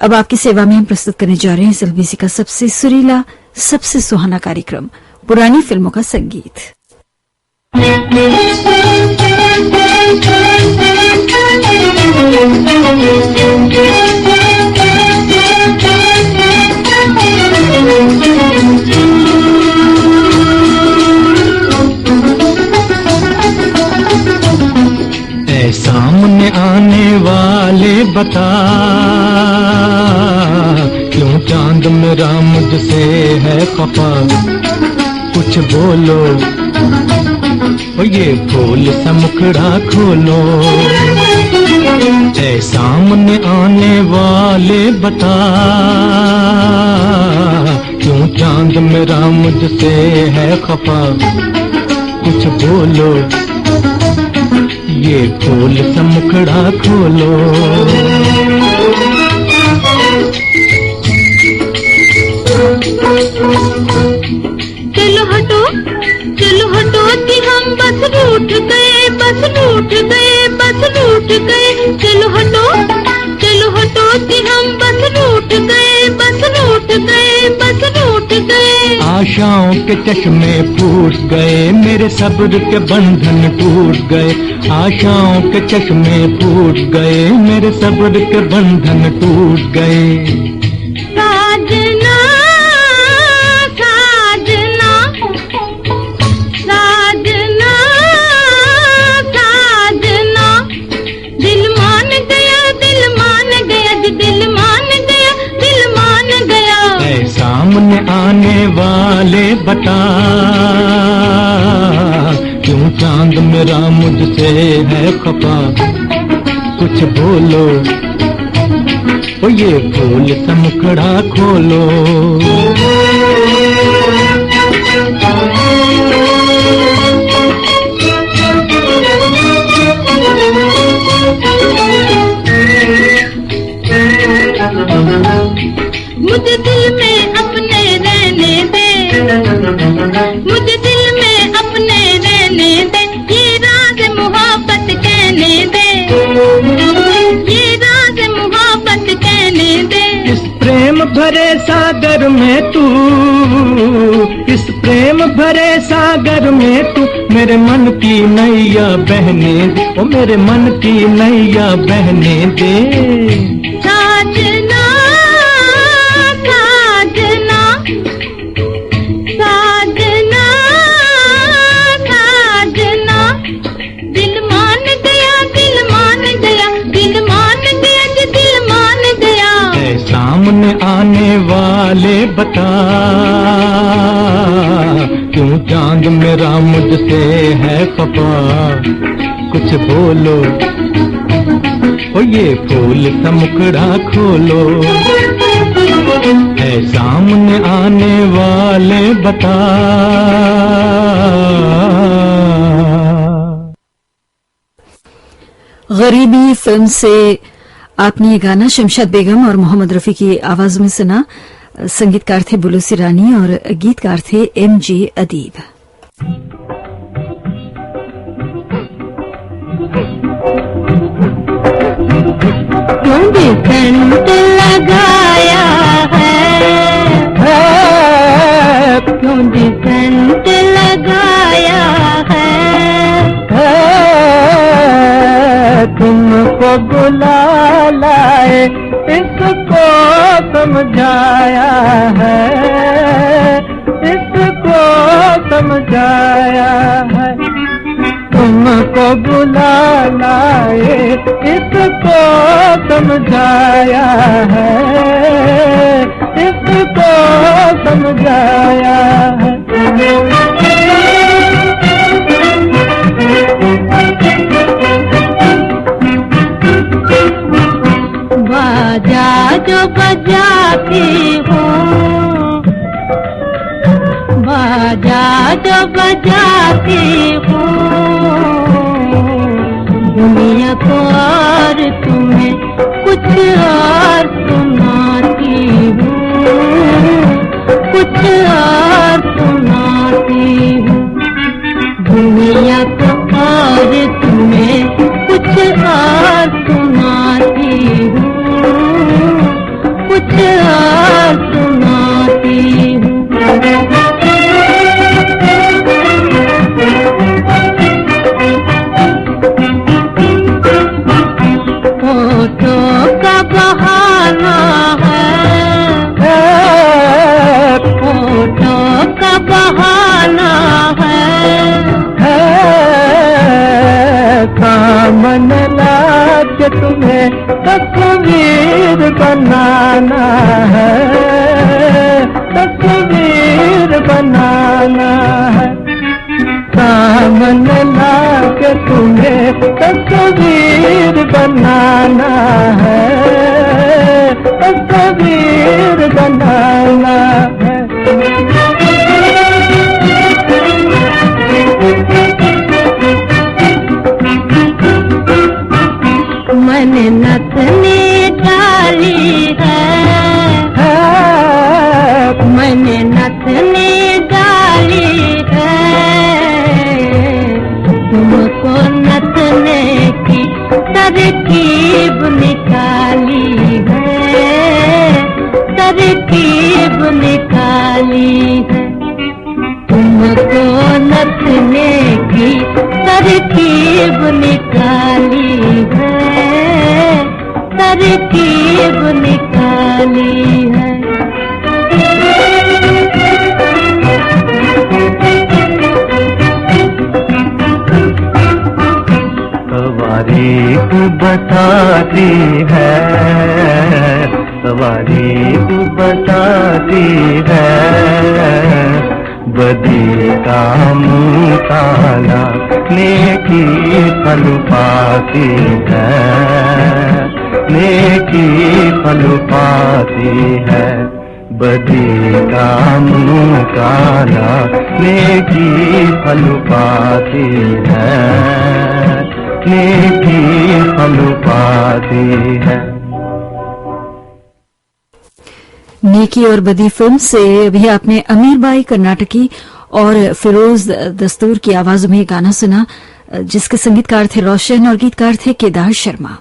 अब आपकी सेवा में हम प्रस्तुत करने जा रहे हैं एसएलबीसी का सबसे सुरीला, सबसे सुहाना कार्यक्रम पुरानी फिल्मों का संगीत। सामने आने वाले बता, क्यों चांद मेरा मुझसे है खफा, कुछ बोलो और ये फूल सा मुखड़ा खोलो। ऐ सामने आने वाले बता, क्यों चांद मेरा मुझसे है खफा, कुछ बोलो ये फूल सा मुखड़ा खोलो। चलो आशाओं के चश्मे फूट गए, मेरे सब्र के बंधन टूट गए। आशाओं के चश्मे फूट गए, मेरे सब्र के बंधन टूट गए। साजना साजना साजना साजना, दिल मान गया दिल मान गया दिल मान गया दिल मान गया। ऐ सामने आने वाले बता, क्यों चांद मेरा मुझसे है खफा। कुछ बोलो ओ ये फूल सा मुखड़ा खोलो। मुझे दिल में अपने रहने दे, मुझे दिल में अपने रहने दे, ये राज मोहब्बत कहने दे, ये राज मोहब्बत कहने दे। इस प्रेम भरे सागर में तू, इस प्रेम भरे सागर में तू मेरे मन की नैया बहने दे, ओ मेरे मन की नैया बहने दे। साजना साजना साजना साजना, दिल मान गया दिल मान गया दिल मान गया दिल मान गया। ऐ सामने आने वाले बता, क्यों चांद मेरा मुझसे है खफा। कुछ बोलो ओ ये फूल सा मुखड़ा खोलो। ऐ सामने आने वाले बता। गरीबी फिल्म से आपने ये गाना शमशाद बेगम और मोहम्मद रफी की आवाज में सुना। संगीतकार थे बुलूसी रानी और गीतकार थे M.G. अदीब। सेंट लगाया है, क्यों जी सेंट लगाया है, तुमको बुला लाए इसको समझाया है, इसको समझाया है। तुमको बुला लाए इसको समझाया है, इसको समझाया है। बाजा जो बजाती हूँ, बाजा जो बजाती हूँ, दुनिया को और तुम्हें कुछ और सुनाती हूँ, कुछ और सुनाती हूँ। दुनिया को और तुम्हें कुछ और सुनाती हूँ, कुछ और सुनाती हूँ। फोटो का बहाना है, फोटो का बहाना है, सामन ला के तुम्हें तस्वीर बनाना है, तस्वीर बनाना है। सामन ला के तुम्हें तस्वीर बनाना है, तस्वीर बनाना है। मैंने नथनी डाली है, मैंने नथनी डाली है, तुमको नथने की तरकीब निकाली मीठी वो निकाली है। तवारीख बताती है, तवारीख बताती है, बदी का मुँह काला नेकी फल पाती है, नेकी फल पाती है। बदी का मुँह काला नेकी फल पाती है, नेकी फल पाती है। नेकी और बदी फिल्म से अभी आपने अमीर बाई कर्नाटकी और फिरोज दस्तूर की आवाजों में गाना सुना, जिसके संगीतकार थे रोशन और गीतकार थे केदार शर्मा।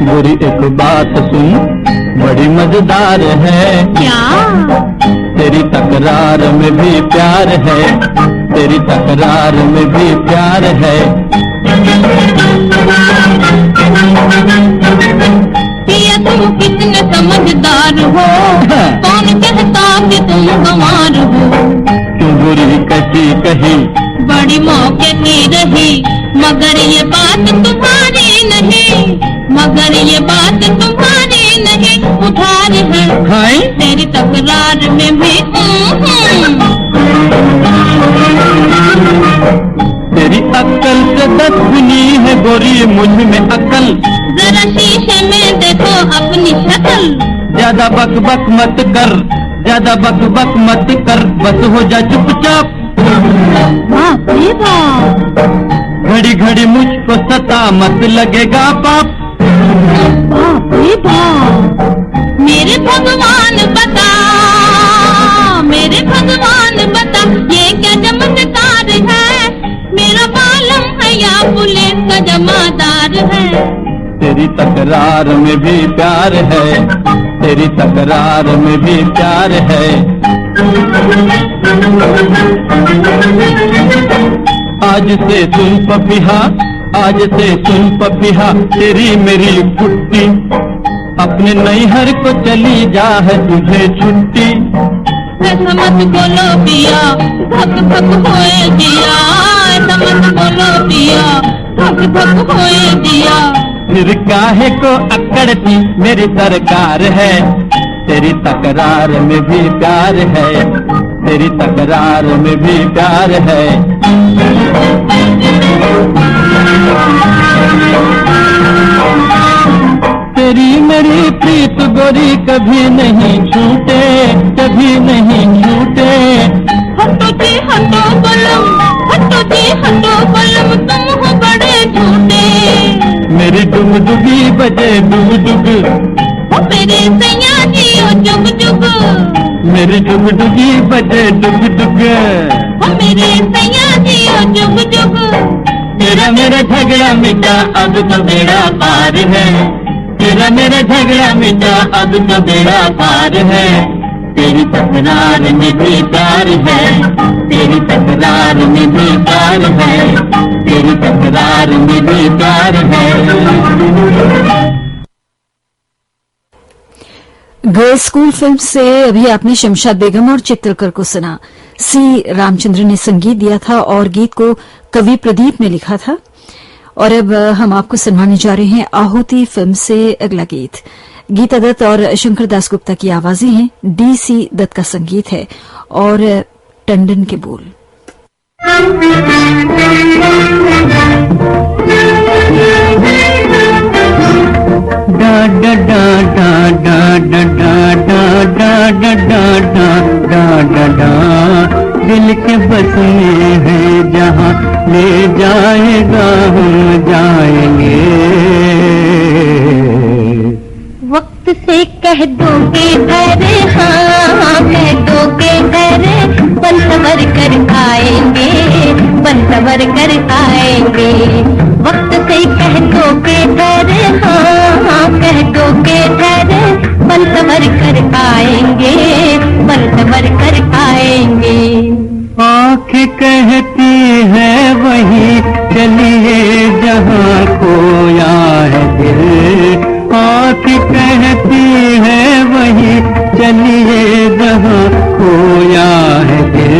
बुरी एक बात सुन, बड़ी मजेदार है। क्या? तेरी तकरार में भी प्यार है, तेरी तकरार में भी प्यार है। पिया तुम कितने समझदार हो, कौन कहता कि तुम गंवार हो। क्यों बुरी कसी कही, बड़ी मौके की रही, मगर ये बात तुम्हारी नहीं, मगर ये बात तुम्हारी नहीं, उधार है तेरी तकरार में भी। तेरी अक्ल से 10 गुनी है गोरी मुझ में अक्ल, जरा शीशे में देखो अपनी शक्ल। ज्यादा बक बक मत कर, ज्यादा बक बक मत कर, बस हो जा चुपचाप। बाप रे बाप, घड़ी घड़ी मुझको सता मत, लगेगा पाप। बाप रे बाप, मेरे भगवान बता, मेरे भगवान बता, ये क्या चमत्कार है, मेरा मालूम है या पुलिस का जमादार है। तेरी तकरार में भी प्यार है, तेरी तकरार में भी प्यार है। आज से सुन पपिहा, आज से सुन पपिहा, तेरी मेरी फुट्टी, अपने नैहर को चली जा है तुझे छुट्टी। ऐसा मत बोलो पिया, धक धक होए दिया, ऐसा मत बोलो पिया, धक धक होए दिया। फिर काहे को अकड़ती मेरी सरकार है, तेरी तकरार में भी प्यार है, तेरी तकरार में भी प्यार है। तेरी मेरी प्रीत गोरी कभी नहीं छूटे, कभी नहीं छूटे। हटो जी हटो बलम, हटो जी हटो बलम, तुम हो बड़े झूठे। मेरी डुगडुगी बजे डुगडुग, मेरे सैया जी ओ जुग जुग, मेरी डुगडुगी बजे डुगडुग, मेरे सैया जी ओ जुग जुग। तेरा मेरा झगड़ा मिटा अब तो बेड़ा पार है, तेरा मेरा झगड़ा मिटा अब तो बेड़ा पार है। तेरी तकरार में भी प्यार है, तेरी तकरार में भी प्यार है, तेरी तकरार में भी प्यार है। गर्ल्स स्कूल फिल्म से अभी आपने शमशाद बेगम और चित्रकर को सुना। सी रामचंद्र ने संगीत दिया था और गीत को कवि प्रदीप ने लिखा था। और अब हम आपको सुनवाने जा रहे हैं आहुति फिल्म से अगला गीत। गीता दत्त और शंकर दास गुप्ता की आवाजें हैं, डीसी दत्त का संगीत है और टंडन के बोल। डा डा डा डा डा डा डा डा डा डा डा डा डा डा, दिल के बस में है जहाँ ले जाएगा हम जाएंगे। वक्त से कह दोगे अरे हाँ, कह दोगे अरे, बन सवर कर आएंगे, बन सवर कर आएंगे। वक्त से कह दोगे अरे बन सवर कर आएंगे, बन सवर कर आएंगे। आँख कहती है वही चलिए जहाँ खोया है दिल, आँख कहती है वही चलिए जहाँ खोया है दिल।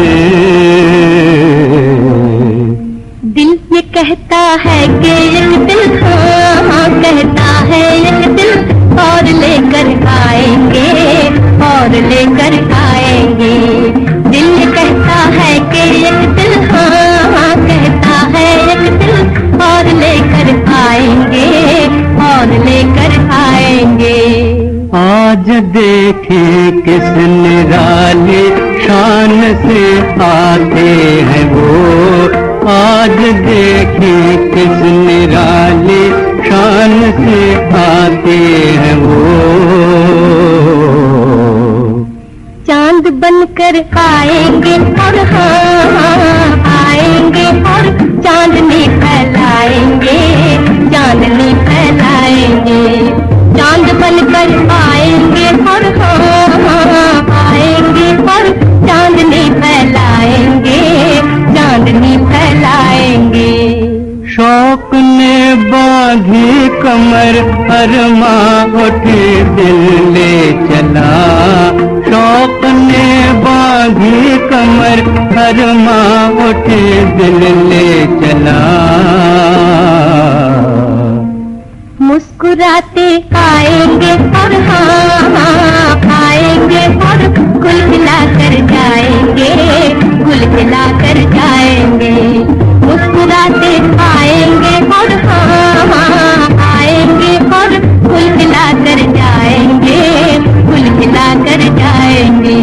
दिल ये कहता है कि एक दिल, हाँ कहता है एक दिल, और लेकर आएंगे, और लेकर आएंगे। दिल ये कहता है कि एक दिल, हाँ कहता है एक दिल, और लेकर आएंगे, और लेकर आएंगे। आज देखे किस निराली शान से आते हैं वो, आज देखे किस निराली शान से आते हैं वो। चांद बनकर आएंगे और हाँ आएंगे, और चांदनी फैलाएंगे, चांदनी फैलाएंगे। चांद बनकर आएंगे और हाँ आएंगे, और चांदनी फैलाएंगे, चांदनी फैलाएंगे। शौक ने बांधी कमर अरमा उठे दिल ले चला, शौक ने बांधी कमर अरमा उठे दिल ले चला। मुस्कुराते आएंगे और हाँ आएंगे, और गुल खिला कर जाएंगे, गुल खिला कर जाएंगे। मुस्कुराते आएंगे और हाँ आएंगे, और गुल खिला कर जाएंगे, गुल खिला कर जाएंगे।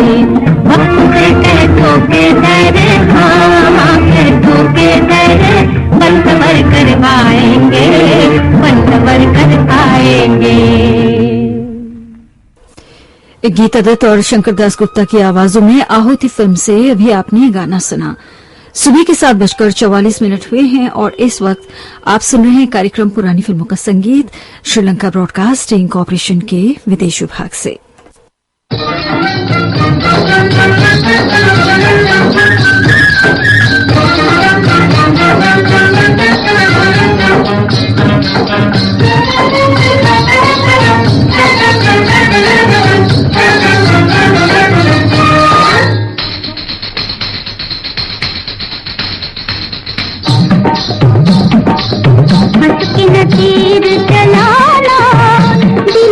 वक्त के कहतों के दायरे, हाँ कहतों के दायरे, बन सवर कर आएंगे, बन सवर कर आएंगे। गीता दत्त और शंकर दास गुप्ता की आवाजों में आहुति फिल्म से अभी आपने गाना सुना। सुबह के 7:44 हुए हैं और इस वक्त आप सुन रहे हैं कार्यक्रम पुरानी फिल्मों का संगीत श्रीलंका ब्रॉडकास्टिंग कॉर्पोरेशन के विदेश विभाग से। तीर चलाना, दिल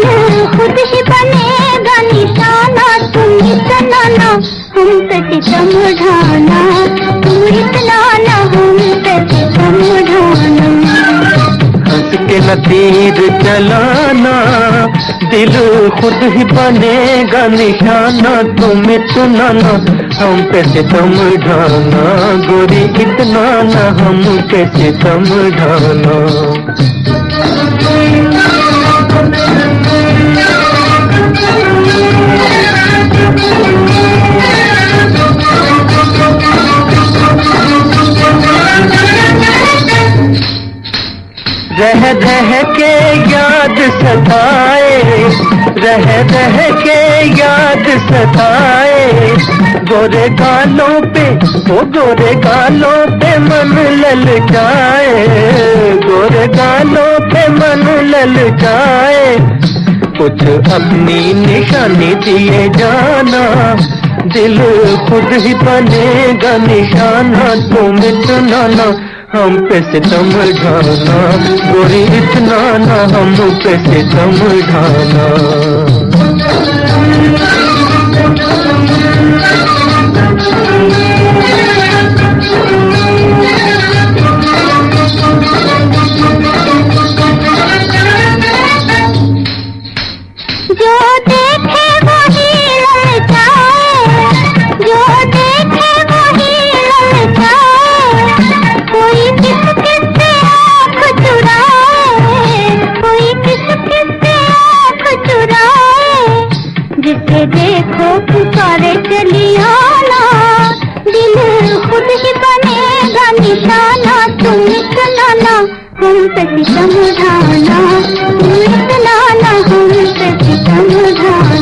खुद ही बनेगा निशाना। तुम इतना ना हम पे सितम ढाना, तुम इतना ना हम पे सितम ढाना। हंस के न तीर चलाना, दिल खुद ही बनेगा निशाना। तुम इतना ना हम पे सितम ढाना, गोरी इतना ना हम पे सितम ढाना। रह रह के याद सताए, रह रह के याद सताए। गोरे गालों पे, ओ गोरे गालों पे मन ललचाए, गोरे गालों पे मन ललचाए। कुछ अपनी निशानी दिए जाना, दिल खुद ही बनेगा निशाना। तुम इतना ना हम पे सितम ढाना, गोरी इतना ना हम पे सितम ढाना। जो देखे वही ललचाए, जो देखे वही ललचाए। कोई किस किस से आँख चुराए, कोई किस किस से आँख चुराए। जिसे देखो पुकारे चली आना, दिल खुद ही बनेगा निशाना। तुम इतना ना हम पे सितम ढाना, तुम इतना ना हम पे सितम ढाना।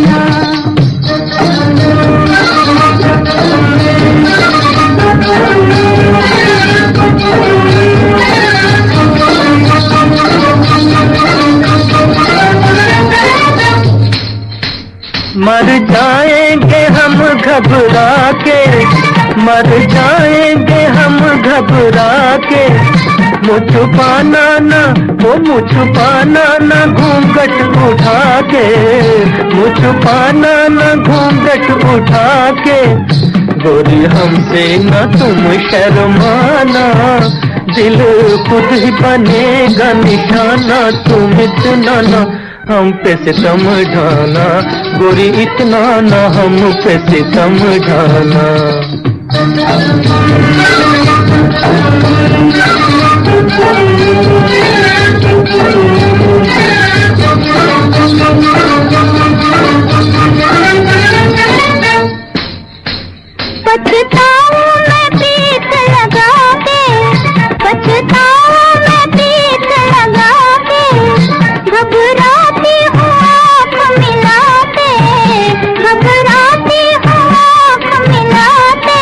मर जाएंगे हम घबरा के, मर जाएंगे हम घबरा के। मुँह छुपाना ना, वो मुँह छुपाना ना घूंघट उठा के, मुँह छुपाना ना घूंघट उठा के। गोरी हमसे न तुम शर्माना, दिल खुद ही बनेगा निशाना। तुम इतना ना हम पे सितम ढाना, गोरी इतना ना हम पे सितम ढाना। पछताऊं मैं पीठ लगा के, पछताऊं मैं पीठ लगा के। घबराती हूँ आँख मिला के, घबराती हूँ आँख मिला के।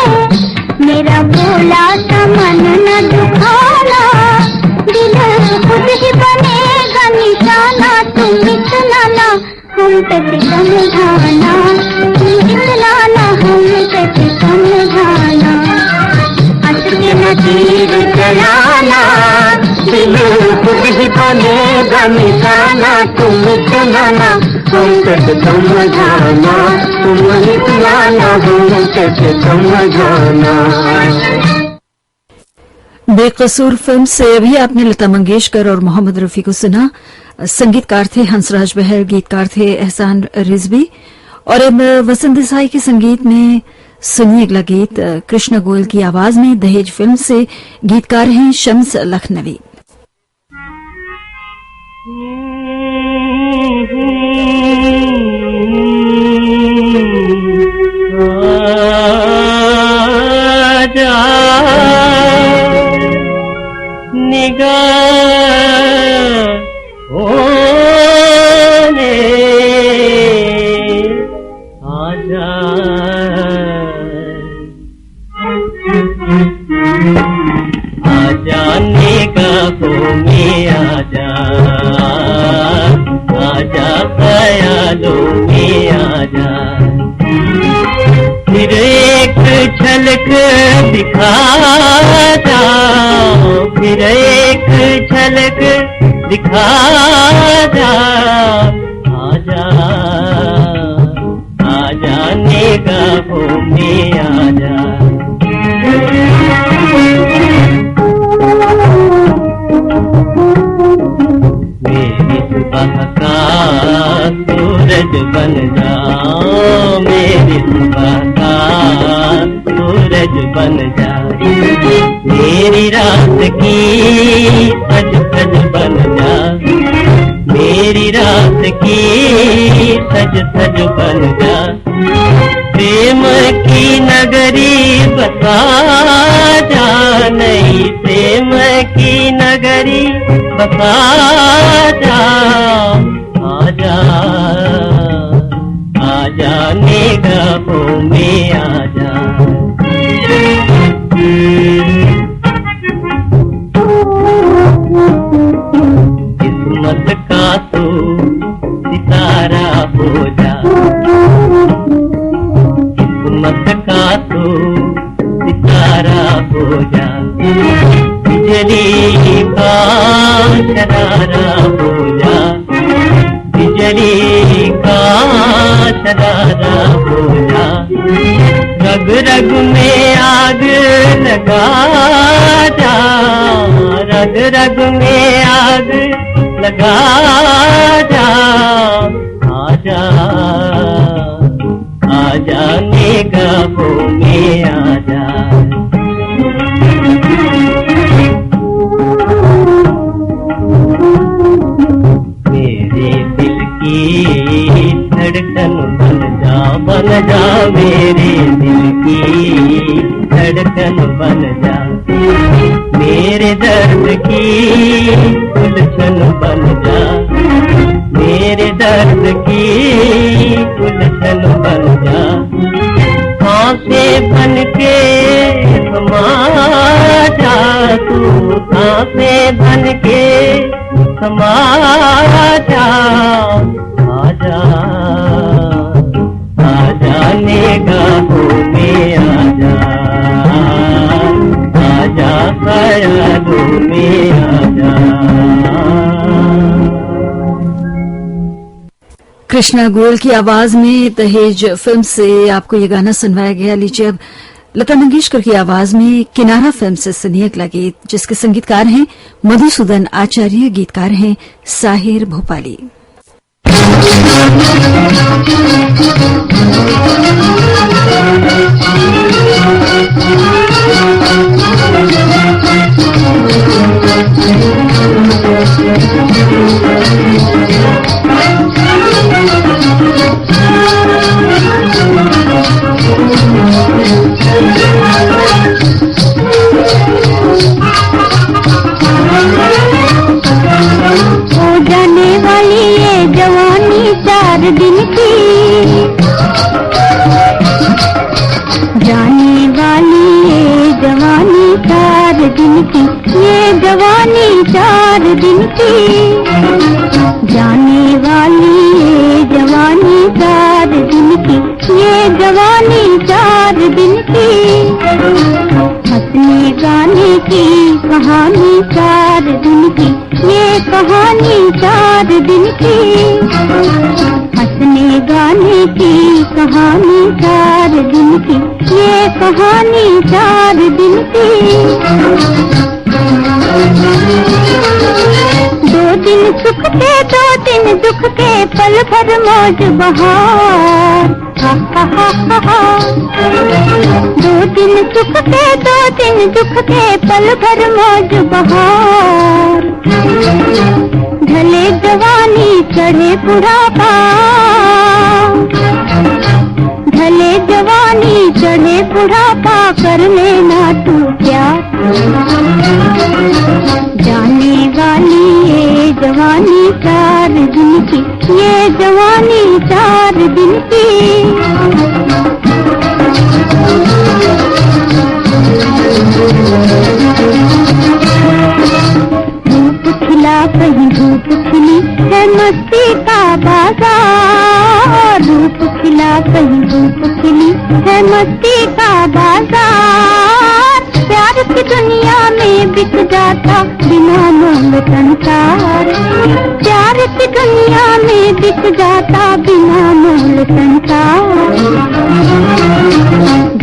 मेरा भोला सा मन न दुखाना, दिल खुद ही बनेगा निशाना। तुम इतना ना हम पे सितम ढाना, तुम इतना ना हम पे सितम ढाना। हंस के न तीर चलाना, दिल खुद ही बनेगा निशाना। तुम इतना ना हम पे सितम ढाना, तुम इतना ना हम पे सितम ढाना। बेकसूर फिल्म से अभी आपने लता मंगेशकर और मोहम्मद रफी को सुना। संगीतकार थे हंसराज बहर, गीतकार थे एहसान रिजवी। और अब वसंत देसाई के संगीत में सुनिए अगला गीत कृष्णा गोयल की आवाज में। दहेज फिल्म से गीतकार हैं शम्स लखनवी। झलक दिखा जा, फिर एक झलक दिखा जा। आजा आजा निगाहों में आजा। मेरी सुबह का सूरज बन जा, मेरी सुबह का सूरज बन जा। मेरी रात की सज सज बन जा, मेरी रात की सज सज बन जा। प्रेम की नगरी बसा जा, नई प्रेम की नगरी बसा जा। आजा आजा निगाहों में आजा। किस्मत का तू सितारा हो जा, किस्मत का तू सितारा हो जा। बिजली का शरारा हो जा, बिजली का शरारा हो जा। रग रग में आग लगा जा, रग रग में आग लगा जा। आजा आजा निगाहों में आजा। मेरे दिल की धड़कन बन जा, बन जा। मेरे दिल की धड़कन बन जा। मेरे दर्द की उलझन बन जा, मेरे दर्द की उलझन बन जा। सांसें बन के समा जा, तू सांसें बन के समा जा। आजा कृष्णा गोयल की आवाज में दहेज फिल्म से आपको ये गाना सुनवाया गया। लीजिए अब लता मंगेशकर की आवाज में किनारा फिल्म से सुनिए अगला गीत, जिसके संगीतकार हैं मधुसूदन आचार्य, गीतकार हैं साहिर भोपाली। दिन की जाने वाली ये जवानी 4 दिन की, ये जवानी 4 दिन की, जाने वाली ये जवानी 4 दिन की, ये जवानी 4 दिन की, हंसने गाने की कहानी 4 दिन की, ये कहानी 4 दिन की, हंसने गाने की कहानी 4 दिन की, ये कहानी 4 दिन की। 2 दिन सुख के 2 दिन दुख के, पल भर मौज बहार, 2 दिन सुख के 2 दिन दुख के, पल भर मौज बहार, ढले जवानी चढ़े बुढ़ापा, ढले जवानी चढ़े बुढ़ापा, कर लेना तू प्यार, जाने वाली ये जवानी 4 दिन की, ये जवानी 4 दिन की। कहीं धूप खिली है मस्ती का बाजार, धूप खिला कहीं धूप खिली है मस्ती का बाजार, प्यार की दुनिया में बिक जाता बिना मोल संसार, प्यार की दुनिया में बिक जाता बिना मोल संसार,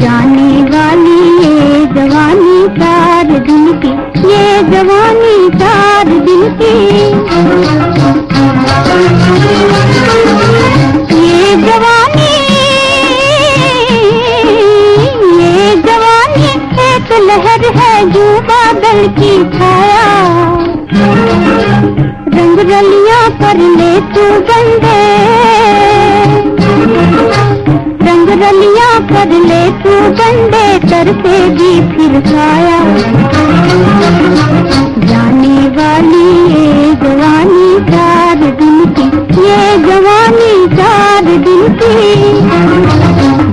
जाने वाली ये जवानी 4 दिन की, ये जवानी 4 दिन की, ये जवानी एक लहर है जो बादल की छाया, रंग रलियां कर ले तू बंदे, रंग रलियां कर ले तू बंदे, तरसे भी फिर खाया, जाने वाली ये जवानी 4 दिन की, ये जवानी 4 दिन की,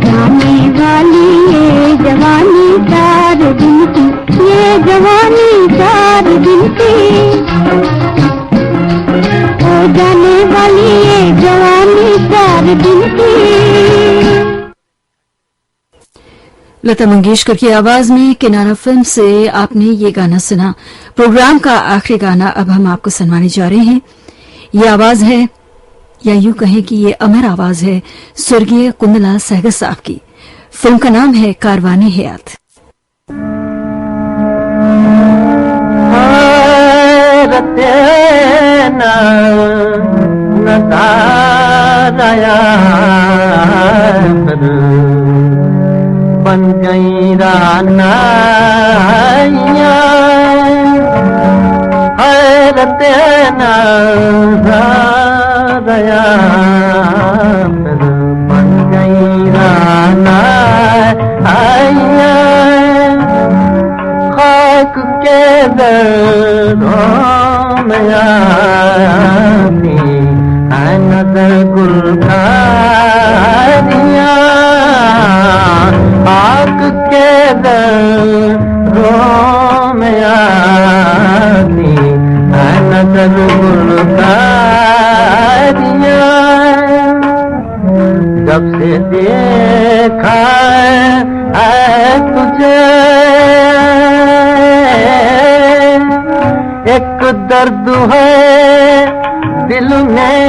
जाने वाली ये जवानी 4 दिन की, ये जवानी 4 दिन की, हो जाने वाली ये जवानी 4 दिन की। लता मंगेशकर की आवाज में किनारा फिल्म से आपने ये गाना सुना। प्रोग्राम का आखिरी गाना अब हम आपको सुनवाने जा रहे हैं। ये आवाज है, या यूं कहें कि ये अमर आवाज है स्वर्गीय कुंदला सहगल साहब की। फिल्म का नाम है कारवाने हयात। बन गई राना हैरत नया, बन गई राना खाक के दरों में आती है नजर गुलकारियाँ, आग के दरों में आती है नजर गुलकारियाँ, जब से देखा है तुझे एक दर्द है दिल में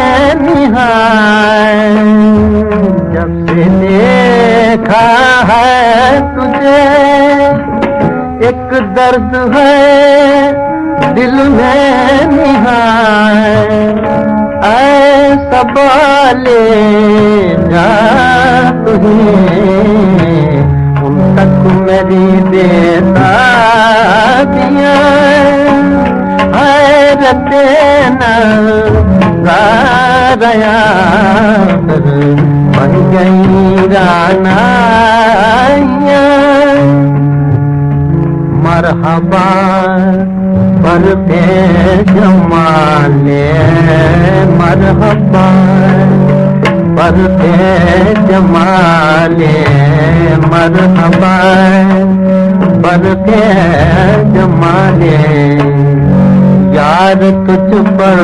निहार, दर्द है दिल में निहाय, ऐसा बाले जा तुझे उन तक मेरी देता दिया, हैरत नज़ारा बन गई रानाइया। मरहबा पर पे जमाले, मरहबा पर पे जमाले, मरहबा पर पे जमाले। यार तुझ पर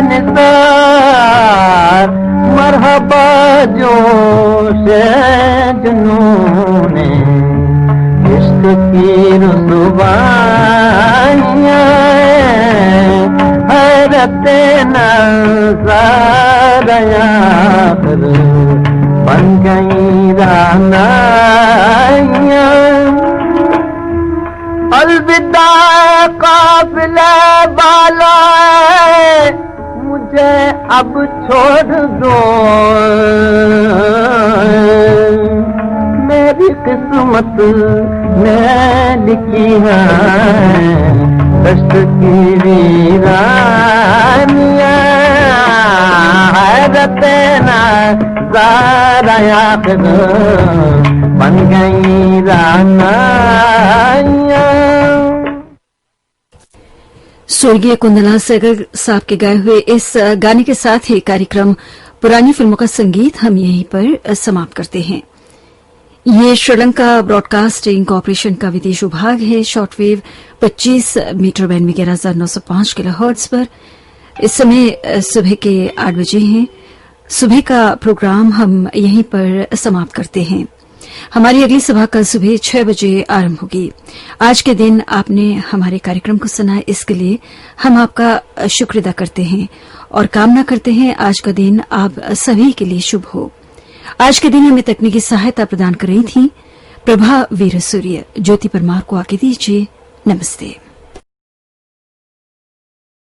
निसार, मरहबा जोश जुनून इश्क की रुसवाइयाँ, हैरत नज़ारा बन गई रानाइयाँ। अलविदा काफिले वाला मुझे अब छोड़ दो, मेरी किस्मत में लिखी है दश्त की वीरानियाँ, हैरत नज़ारा बन गई रानाइयाँ। स्वर्गीय कुंदला सहगल साहब के गाए हुए इस गाने के साथ ही कार्यक्रम पुरानी फिल्मों का संगीत हम यहीं पर समाप्त करते हैं। ये श्रीलंका ब्रॉडकास्टिंग कॉरपोरेशन का विदेश विभाग है। शॉर्टवेव 25 मीटर बैंड में 11,905 किलोहर्ट्ज पर इस समय सुबह के 8 बजे हैं। सुबह का प्रोग्राम हम यहीं पर समाप्त करते हैं। हमारी अगली सभा कल सुबह 6 बजे आरंभ होगी। आज के दिन आपने हमारे कार्यक्रम को सुना, इसके लिए हम आपका शुक्र अदा करते हैं और कामना करते हैं आज का दिन आप सभी के लिए शुभ हो। आज के दिन हमें तकनीकी सहायता प्रदान कर रही थी प्रभा वीरसूर्य। ज्योति परमार को आगे दीजिए। नमस्ते।